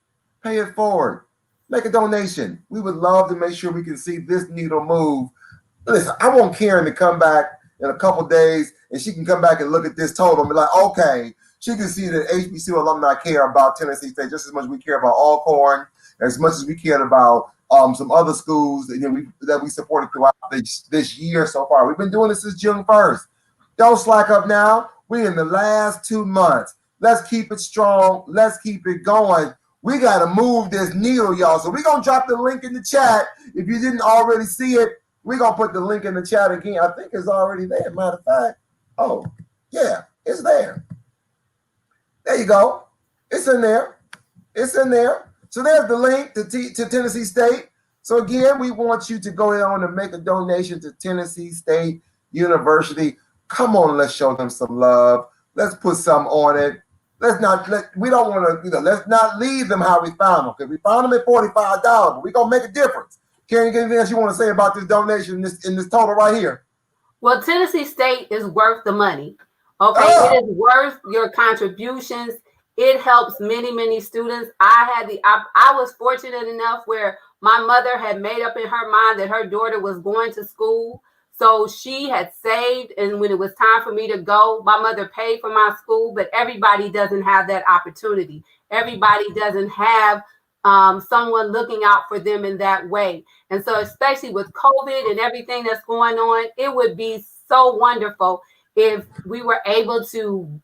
pay it forward. Make a donation. We would love to make sure we can see this needle move. Listen, I want Karen to come back in a couple days, and she can come back and look at this total and be like, okay, she can see that HBCU alumni care about Tennessee State just as much as we care about Alcorn, as much as we cared about some other schools that we supported throughout this year so far. We've been doing this since June 1st. Don't slack up now. We're in the last 2 months. Let's keep it strong. Let's keep it going. We got to move this needle, y'all. So we're going to drop the link in the chat. If you didn't already see it, we're going to put the link in the chat again. I think it's already there, matter of fact. Oh, yeah, it's there. There you go. It's in there. It's in there. So there's the link to Tennessee State. So again, we want you to go on and make a donation to Tennessee State University. Come on, let's show them some love. Let's put some on it. Let's not leave them how we found them, because we found them at $45, but we're gonna make a difference. Karen, you got anything else you want to say about this donation in this total right here? Well, Tennessee State is worth the money. Okay, It is worth your contributions. It helps many, many students. I was fortunate enough where my mother had made up in her mind that her daughter was going to school. So she had saved, and when it was time for me to go, my mother paid for my school, but everybody doesn't have that opportunity. Everybody doesn't have someone looking out for them in that way. And so especially with COVID and everything that's going on, it would be so wonderful if we were able to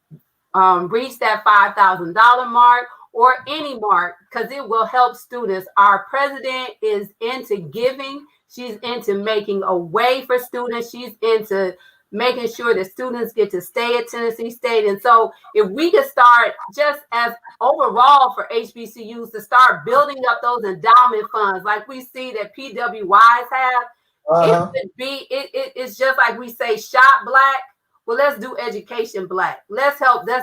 reach that $5,000 mark or any mark, because it will help students. Our president is into giving. She's into making a way for students. She's into making sure that students get to stay at Tennessee State. And so if we could start just as overall for HBCUs to start building up those endowment funds like we see that PWIs have, it would be, it's just like we say shop Black. Well, let's do education Black. Let's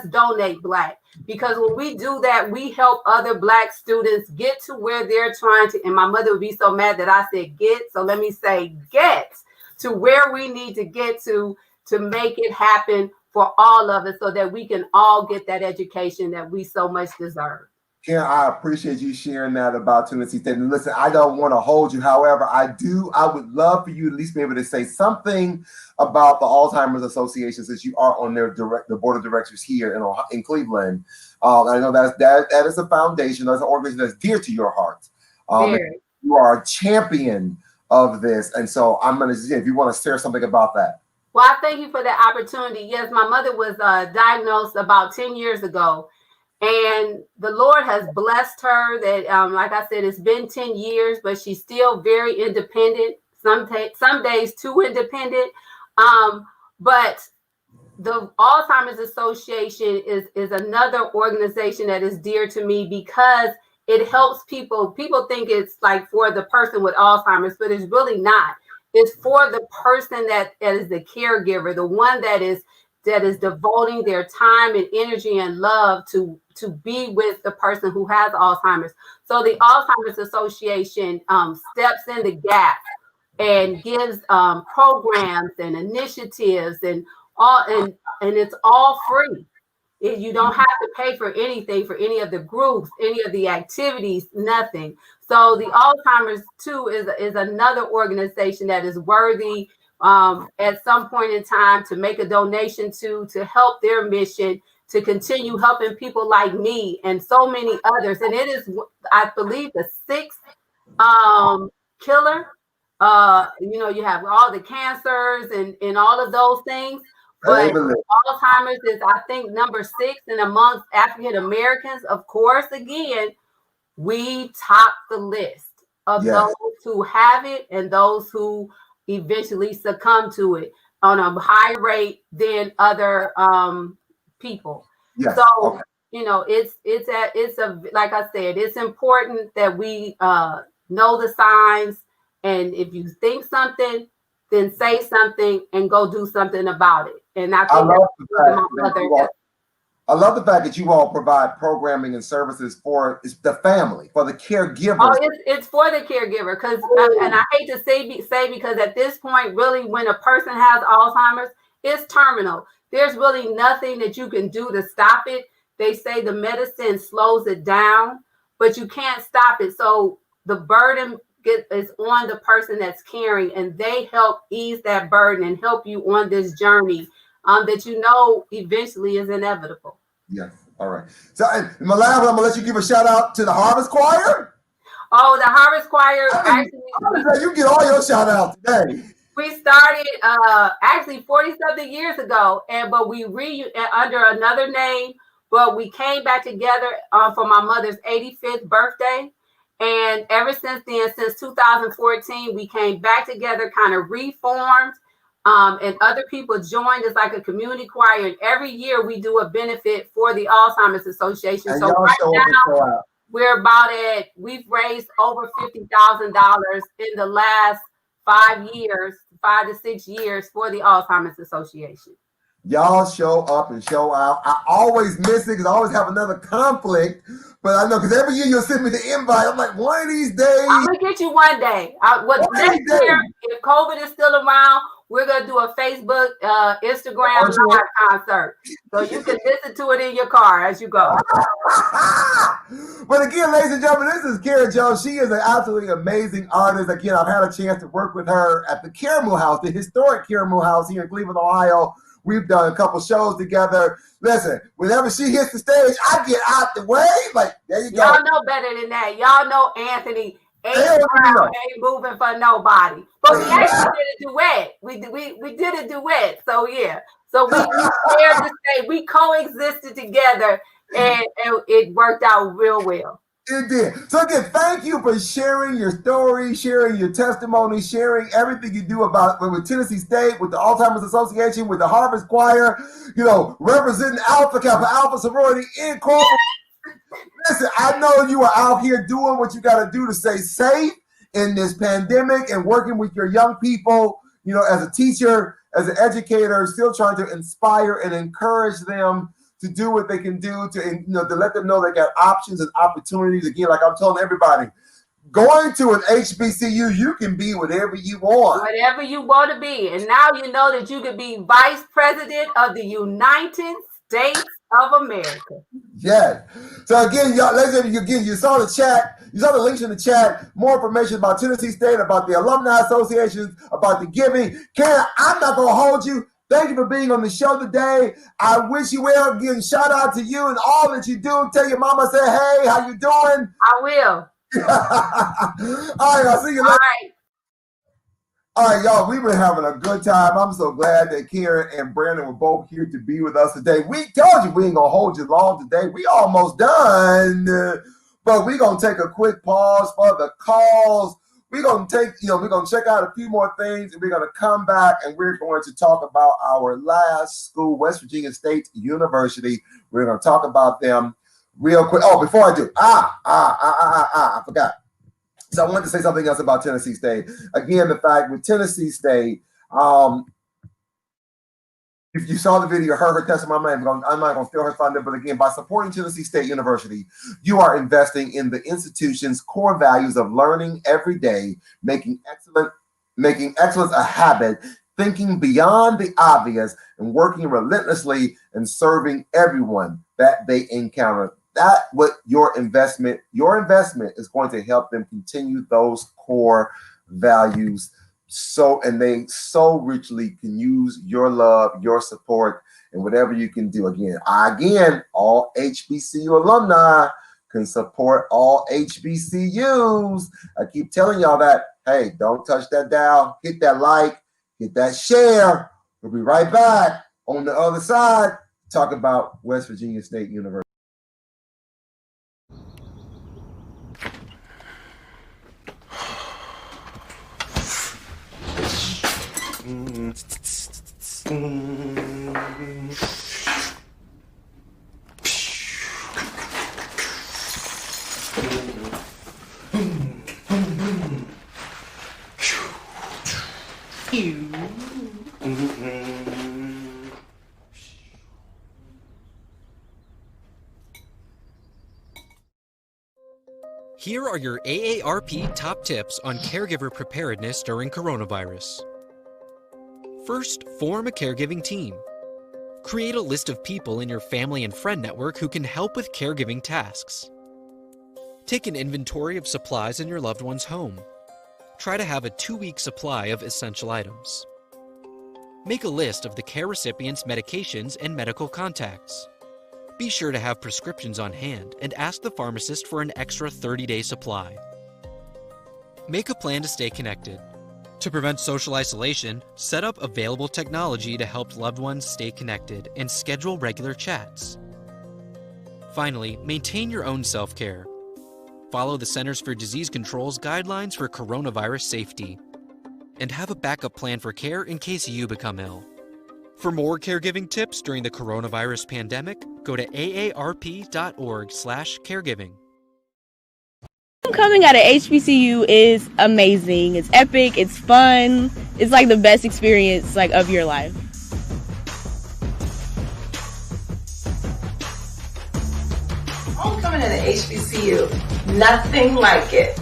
donate Black. Because when we do that, we help other Black students get to where they're trying to. And my mother would be so mad that I said get. So let me say get to where we need to get to make it happen for all of us, so that we can all get that education that we so much deserve. Karen, I appreciate you sharing that about Tennessee State. And listen, I don't want to hold you. However, I would love for you to at least be able to say something about the Alzheimer's Association, since you are on the board of directors here in Cleveland. I know that is a foundation, that's an organization that's dear to your heart. You are a champion of this. And so I'm going to see if you want to share something about that. Well, I thank you for the opportunity. Yes, my mother was diagnosed about 10 years ago. And the Lord has blessed her that, like I said, it's been 10 years, but she's still very independent. Some days too independent. But the Alzheimer's Association is another organization that is dear to me, because it helps people. People think it's like for the person with Alzheimer's, but it's really not. It's for the person that is the caregiver, the one that is devoting their time and energy and love to be with the person who has Alzheimer's. So the Alzheimer's Association steps in the gap and gives programs and initiatives and it's all free. You don't have to pay for anything for any of the groups, any of the activities, nothing. So the Alzheimer's too is another organization that is worthy at some point in time to make a donation to help their mission, to continue helping people like me and so many others. And it is, I believe, the 6th killer. You have all the cancers and all of those things. But Alzheimer's is, I think, number 6, and amongst African Americans, of course, again, we top the list of those who have it and those who eventually succumb to it on a higher rate than other people. So it's like I said, it's important that we know the signs, and if you think something, then say something and go do something about it. And I love the fact that you all provide programming and services for the family, for the caregivers. Oh, it's for the caregiver, because and I hate to say because at this point, really, when a person has Alzheimer's, it's terminal. There's really nothing that you can do to stop it. They say the medicine slows it down, but you can't stop it. So the burden is on the person that's caring, and they help ease that burden and help you on this journey that you know eventually is inevitable. Yes. All right. So, and my last one, I'm gonna let you give a shout out to the Harvest Choir. Oh, the Harvest Choir. Actually, you get all your shout outs today. We started actually 40-something years ago, but we under another name, but we came back together for my mother's 85th birthday. And ever since then, since 2014, we came back together, kind of reformed, and other people joined us like a community choir. And every year we do a benefit for the Alzheimer's Association. And so right now, we've raised over $50,000 in the last 5 to 6 years for the Alzheimer's Association. Y'all show up and show out. I always miss it because I always have another conflict. But I know because every year you'll send me the invite. I'm like, one of these days. I'm going to get you one day. Next year, if COVID is still around, we're going to do a Facebook, Instagram live concert. So you can listen to it in your car as you go. But again, ladies and gentlemen, this is Kara Jones. She is an absolutely amazing artist. Again, I've had a chance to work with her at the Caramel House, the historic Caramel House here in Cleveland, Ohio. We've done a couple shows together. Listen, whenever she hits the stage, I get out the way. Like, there you go. Y'all know better than that. Y'all know Anthony ain't moving for nobody. But we actually did a duet. We did a duet. So yeah. So we shared the stage. We coexisted together, and it worked out real well. It did. So again, thank you for sharing your story, sharing your testimony, sharing everything you do about with Tennessee State, with the Alzheimer's Association, with the Harvest Choir, representing Alpha Kappa Alpha Sorority Incorporated. Listen, I know you are out here doing what you got to do to stay safe in this pandemic and working with your young people, as a teacher, as an educator, still trying to inspire and encourage them to do what they can do to let them know they got options and opportunities. Again, like I'm telling everybody, going to an HBCU, you can be whatever you want. Whatever you want to be. And now you know that you could be vice president of the United States of America. Yes. So again, y'all, you saw the chat. You saw the links in the chat. More information about Tennessee State, about the alumni associations, about the giving. Karen, I'm not going to hold you. Thank you for being on the show today. I wish you well. Again, shout out to you and all that you do. Tell your mama, say, hey, how you doing? I will. All right, I'll see you later. All right, y'all, we've been having a good time. I'm so glad that Karen and Brandon were both here to be with us today. We told you we ain't going to hold you long today. We almost done. But we're going to take a quick pause for the calls. We're going to we're going to check out a few more things, and we're going to come back, and we're going to talk about our last school, West Virginia State University. We're going to talk about them real quick. Oh, before I do, I forgot. So I wanted to say something else about Tennessee State. Again, the fact with Tennessee State, if you saw the video, heard her testimony, I'm not going to steal her thunder, but again, by supporting Tennessee State University, you are investing in the institution's core values of learning every day, making excellence a habit, thinking beyond the obvious, and working relentlessly and serving everyone that they encounter. That what your investment is going to help them continue those core values. And they so richly can use your love, your support, and whatever you can do. Again, all HBCU alumni can support all HBCUs. I keep telling y'all that. Hey, don't touch that dial. Hit that like, hit that share. We'll be right back on the other side. Talk about West Virginia State University. Here are your AARP top tips on caregiver preparedness during coronavirus. First, form a caregiving team. Create a list of people in your family and friend network who can help with caregiving tasks. Take an inventory of supplies in your loved one's home. Try to have a 2-week supply of essential items. Make a list of the care recipient's medications and medical contacts. Be sure to have prescriptions on hand and ask the pharmacist for an extra 30-day supply. Make a plan to stay connected. To prevent social isolation, set up available technology to help loved ones stay connected and schedule regular chats. Finally, maintain your own self-care. Follow the Centers for Disease Control's guidelines for coronavirus safety. And have a backup plan for care in case you become ill. For more caregiving tips during the coronavirus pandemic, go to aarp.org/caregiving. Homecoming at a HBCU is amazing. It's epic, it's fun. It's like the best experience of your life. Homecoming at an HBCU, nothing like it.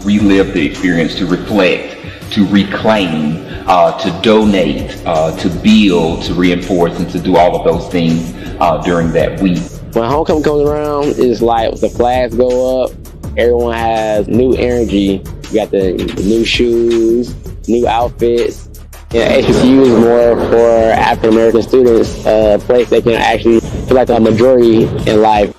Relive the experience, to reflect, to reclaim, to donate, to build, to reinforce, and to do all of those things during that week. When homecoming comes around, it's like the flags go up, everyone has new energy. You got the new shoes, new outfits. HBCU is more for African American students, a place they can actually feel like a majority in life.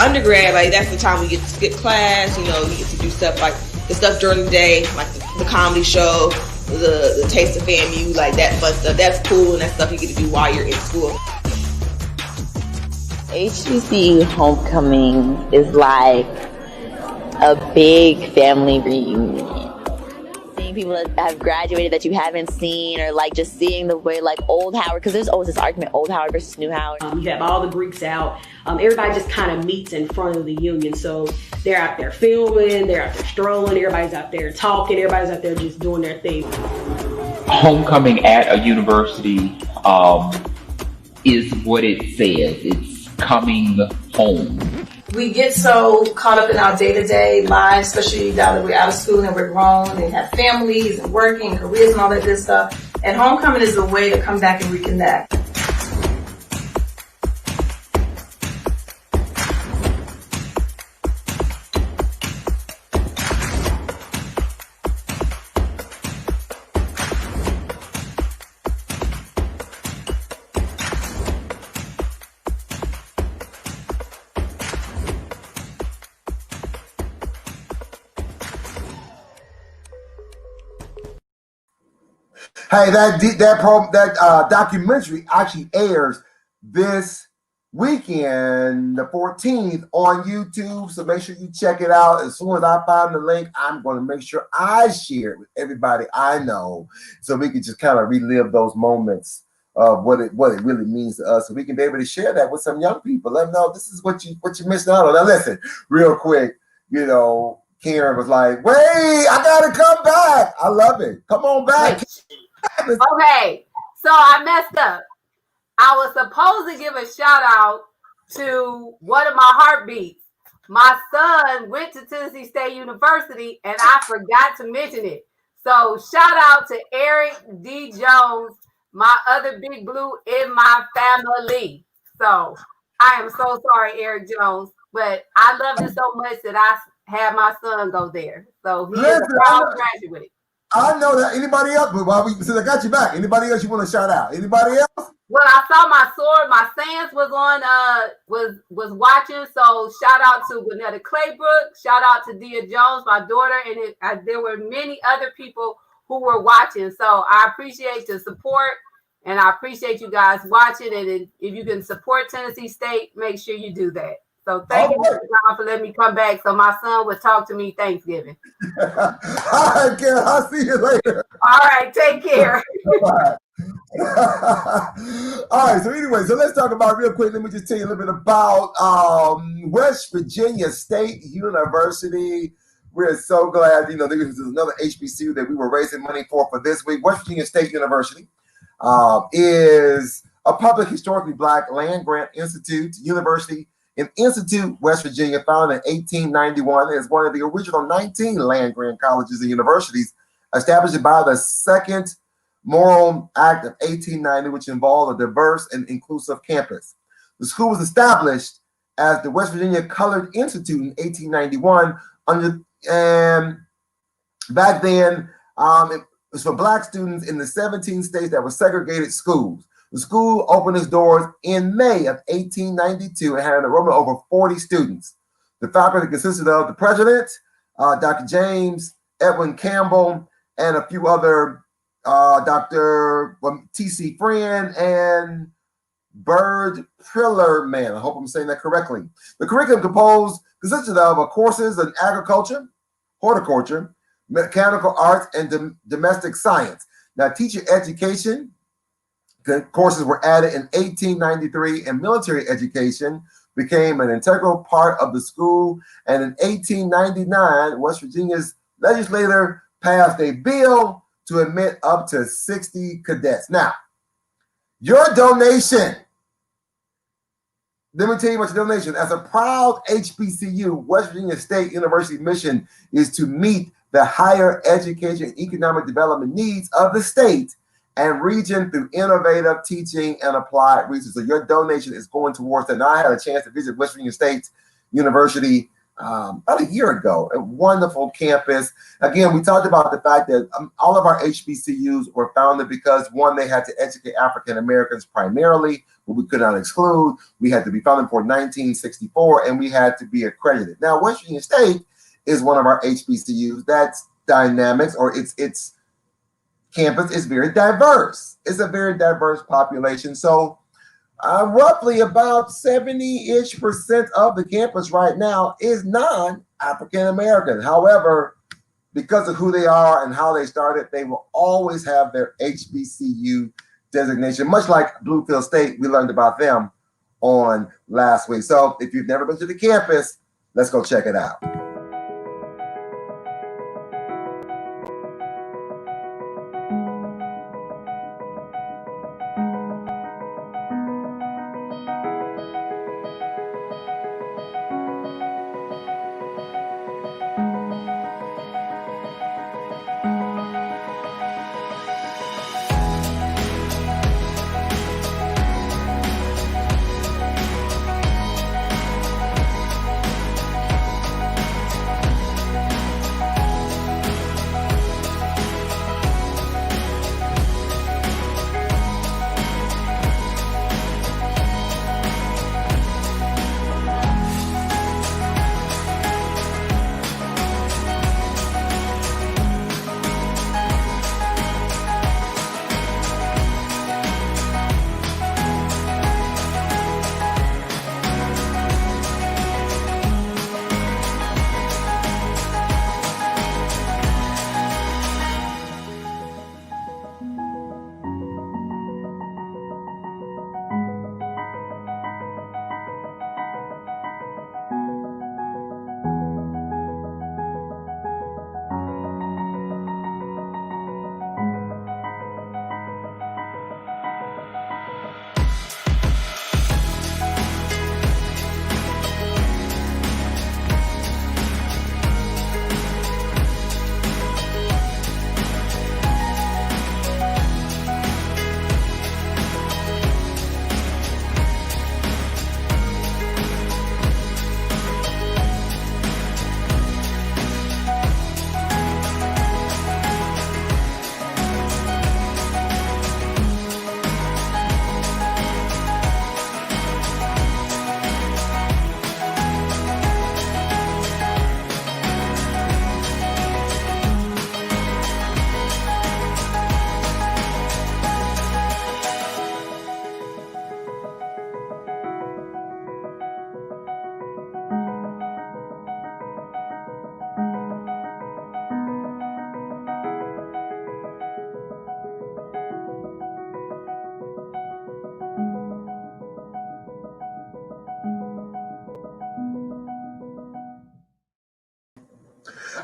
Undergrad, that's the time we get to skip class, you get to do stuff like the stuff during the day, like the comedy show, the Taste of FAMU, that fun stuff. That's cool, and that's stuff you get to do while you're in school. HBCU homecoming is like a big family reunion. Seeing people that have graduated that you haven't seen, or just seeing the way old Howard, because there's always this argument, old Howard versus new Howard. You have all the Greeks out. Everybody just kind of meets in front of the union. So they're out there filming, they're out there strolling, everybody's out there talking, everybody's out there just doing their thing. Homecoming at a university is what it says. It's coming home. We get so caught up in our day-to-day lives, especially now that we're out of school and we're grown and have families and working and careers and all that good stuff. And homecoming is a way to come back and reconnect. Hey, that documentary actually airs this weekend, the 14th, on YouTube. So make sure you check it out. As soon as I find the link, I'm going to make sure I share it with everybody I know, so we can just kind of relive those moments of what it really means to us, so we can be able to share that with some young people. Let them know this is what you missed out on. Now listen, real quick, Karen was like, "Wait, I gotta come back." I love it. Come on back. Okay, so I messed up. I was supposed to give a shout out to one of my heartbeats. My son went to Tennessee State University, and I forgot to mention it. So shout out to Eric D. Jones, my other big blue in my family. So I am so sorry, Eric Jones, but I loved it so much that I had my son go there. So he is a proud graduate. I know that. Anybody else? But since I got you back, anybody else you want to shout out? Anybody else? Well, I saw my Sands was on was watching. So shout out to Gwinnetta Claybrook. Shout out to Dia Jones, my daughter, and there were many other people who were watching. So I appreciate the support, and I appreciate you guys watching. And if you can support Tennessee State, make sure you do that. So thank you for letting me come back so my son would talk to me Thanksgiving. All right, Karen, I'll see you later. All right, take care. All right, so anyway, let's talk about real quick. Let me just tell you a little bit about West Virginia State University. We're so glad, this is another HBCU that we were raising money for this week. West Virginia State University is a public historically Black land grant institute university An Institute, West Virginia, founded in 1891, is one of the original 19 land-grant colleges and universities established by the Second Morrill Act of 1890, which involved a diverse and inclusive campus. The school was established as the West Virginia Colored Institute in 1891 and back then, it was for Black students in the 17 states that were segregated schools. The school opened its doors in May of 1892 and had an enrollment of over 40 students. The faculty consisted of the president, Dr. James Edwin Campbell, and a few other, Dr. T.C. Friend and Bird Prillerman. I hope I'm saying that correctly. The curriculum consisted of courses in agriculture, horticulture, mechanical arts, and domestic science. Now, teacher education courses were added in 1893, and military education became an integral part of the school. And in 1899, West Virginia's legislature passed a bill to admit up to 60 cadets. Now, your donation, let me tell you about your donation. As a proud HBCU, West Virginia State University mission is to meet the higher education and economic development needs of the state and region through innovative teaching and applied research. So your donation is going towards that. Now, I had a chance to visit West Virginia State University about a year ago, a wonderful campus. Again, we talked about the fact that all of our HBCUs were founded because, one, they had to educate African Americans primarily, but we could not exclude. We had to be founded for 1964, and we had to be accredited. Now, West Virginia State is one of our HBCUs. That's dynamics, or its campus is very diverse. It's a very diverse population. So roughly about 70-ish% of the campus right now is non-African American. However, because of who they are and how they started, they will always have their HBCU designation, much like Bluefield State. We learned about them on last week. So if you've never been to the campus, let's go check it out.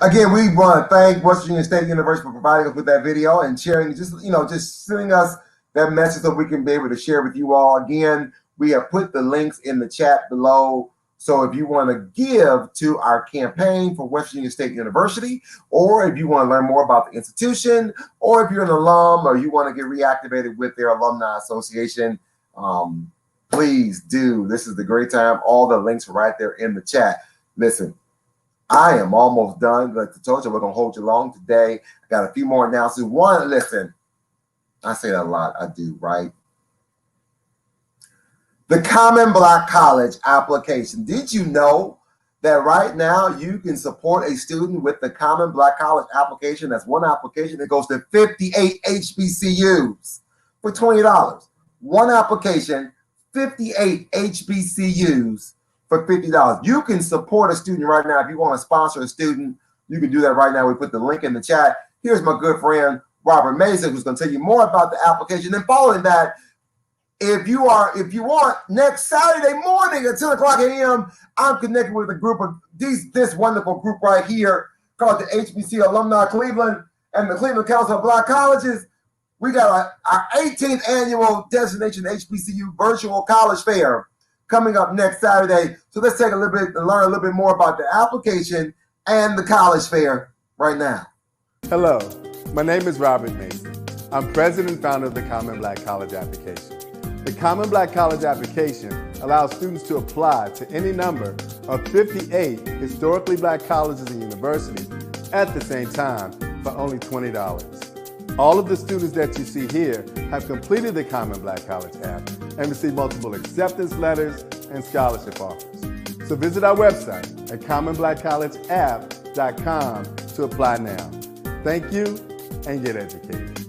Again, we want to thank West Virginia State University for providing us with that video and sharing, just sending us that message so we can be able to share with you all. Again, we have put the links in the chat below So if you want to give to our campaign for West Virginia State University, or if you want to learn more about the institution, or if you're an alum or you want to get reactivated with their alumni association, please do. This is the great time. All the links are right there in the chat. Listen, I am almost done. Like I told you, we're going to hold you long today. I got a few more announcements. One, listen, I say that a lot. I do, right? The Common Black College application. Did you know that right now you can support a student with the Common Black College application? That's one application that goes to 58 HBCUs for $20. One application, 58 HBCUs for $50. You can support a student right now. If you want to sponsor a student, you can do that right now. We put the link in the chat. Here's my good friend, Robert Mason, who's going to tell you more about the application. And following that, if you want, next Saturday morning at 10 o'clock a.m., I'm connected with a group of this wonderful group right here called the HBCU Alumni Cleveland and the Cleveland Council of Black Colleges. We got our 18th annual Destination HBCU Virtual College Fair coming up next Saturday. So let's take a little bit and learn a little bit more about the application and the college fair right now. Hello, my name is Robert Mason. I'm president and founder of the Common Black College application. The Common Black College application allows students to apply to any number of 58 historically black colleges and universities at the same time for only $20. All of the students that you see here have completed the Common Black College app and received multiple acceptance letters and scholarship offers. So visit our website at commonblackcollegeapp.com to apply now. Thank you and get educated.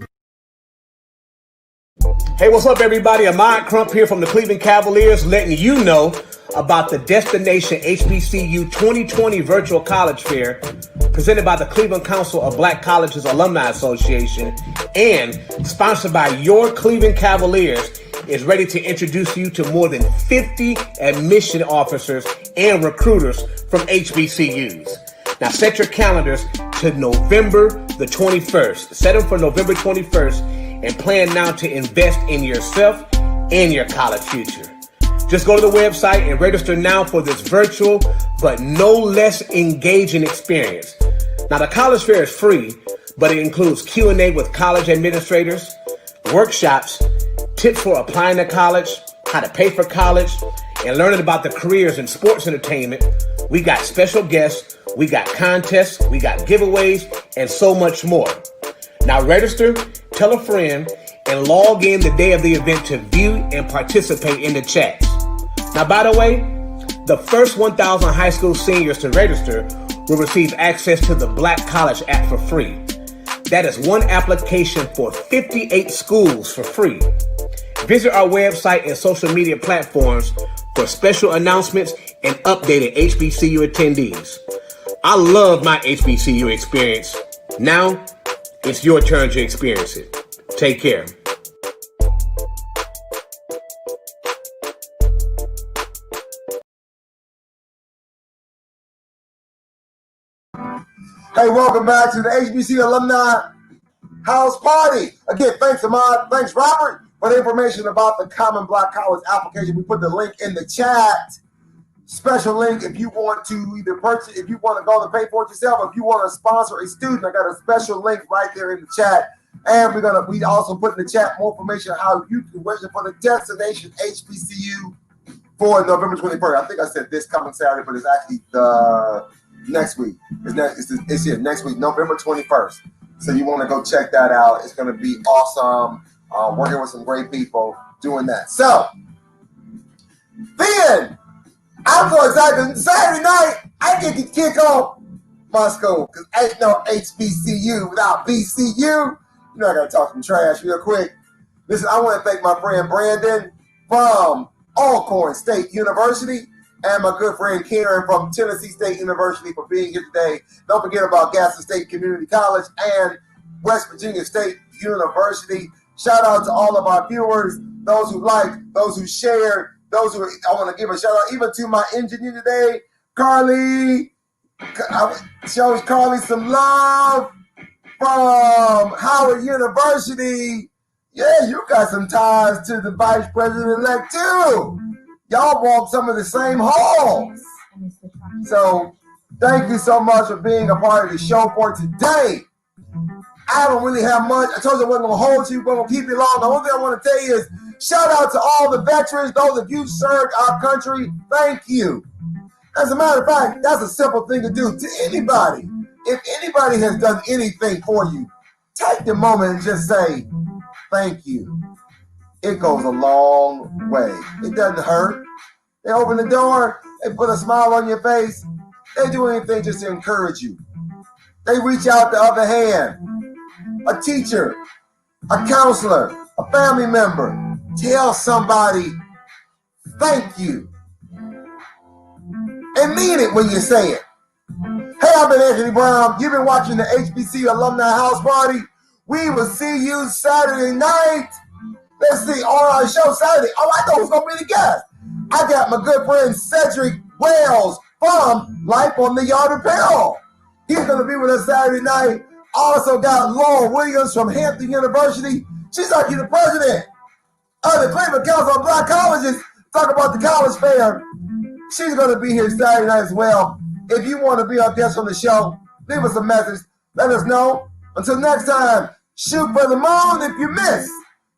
Hey, what's up, everybody? Ahmad Crump here from the Cleveland Cavaliers, letting you know about the Destination HBCU 2020 Virtual College Fair presented by the Cleveland Council of Black Colleges Alumni Association and sponsored by your Cleveland Cavaliers, is ready to introduce you to more than 50 admission officers and recruiters from HBCUs. Now set your calendars to November the 21st. Set them for November 21st. And plan now to invest in yourself and your college future. Just go to the website and register now for this virtual but no less engaging experience. Now the college fair is free, but it includes Q&A with college administrators, workshops, tips for applying to college, how to pay for college, and learning about the careers in sports entertainment. We got special guests, we got contests, we got giveaways, and so much more. Now register, tell a friend, and log in the day of the event to view and participate in the chats. Now, by the way, the first 1,000 high school seniors to register will receive access to the Black College app for free. That is one application for 58 schools for free. Visit our website and social media platforms for special announcements and updated HBCU attendees. I love my HBCU experience. Now, it's your turn to experience it. Take care. Hey, welcome back to the HBCU Alumni House Party. Again, thanks, Ahmad. Thanks, Robert, for the information about the Common Black College application. We put the link in the chat. Special link if you want to either purchase, if you want to go and pay for it yourself, if you want to sponsor a student, I got a special link right there in the chat. And we also put in the chat more information on how you can register for the Destination HBCU for November 21st. I think I said this coming Saturday, but it's actually the next week. It's here next week, November 21st. So you want to go check that out. It's going to be awesome. Working with some great people doing that. So then I'm so excited. Saturday night, I get to kick off my school because ain't no HBCU without BCU. You know I gotta talk some trash real quick. Listen, I want to thank my friend Brandon from Alcorn State University and my good friend Karen from Tennessee State University for being here today. Don't forget about Gaston State Community College and West Virginia State University. Shout out to all of our viewers, those who liked, those who shared, those who I want to give a shout out even to my engineer today, Carly. Shows Carly some love from Howard University. Yeah, you got some ties to the vice president-elect too. Y'all walk some of the same halls. So thank you so much for being a part of the show for today. I don't really have much. I told you I wasn't going to hold you, but I'm going to keep you long. The only thing I want to tell you is shout out to all the veterans, those of you who served our country. Thank you. As a matter of fact, that's a simple thing to do to anybody. If anybody has done anything for you, take the moment and just say, thank you. It goes a long way. It doesn't hurt. They open the door, they put a smile on your face. They do anything just to encourage you. They reach out the other hand. A teacher, a counselor, a family member. Tell somebody, thank you. And mean it when you say it. Hey, I've been Anthony Brown. You've been watching the HBCU Alumni House Party. We will see you Saturday night. Let's see, on our show Saturday. Oh, I know who's going to be the guest. I got my good friend Cedric Wells from Life on the Yard Apparel. He's going to be with us Saturday night. Also got Laura Williams from Hampton University. She's actually the president of the Cleveland Council of Black Colleges. Talk about the college fair. She's going to be here Saturday night as well. If you want to be our guest on the show, leave us a message. Let us know. Until next time, shoot for the moon. If you miss,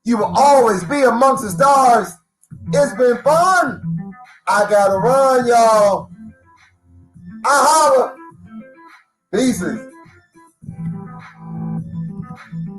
you will always be amongst the stars. It's been fun. I got to run, y'all. I holla. Pieces.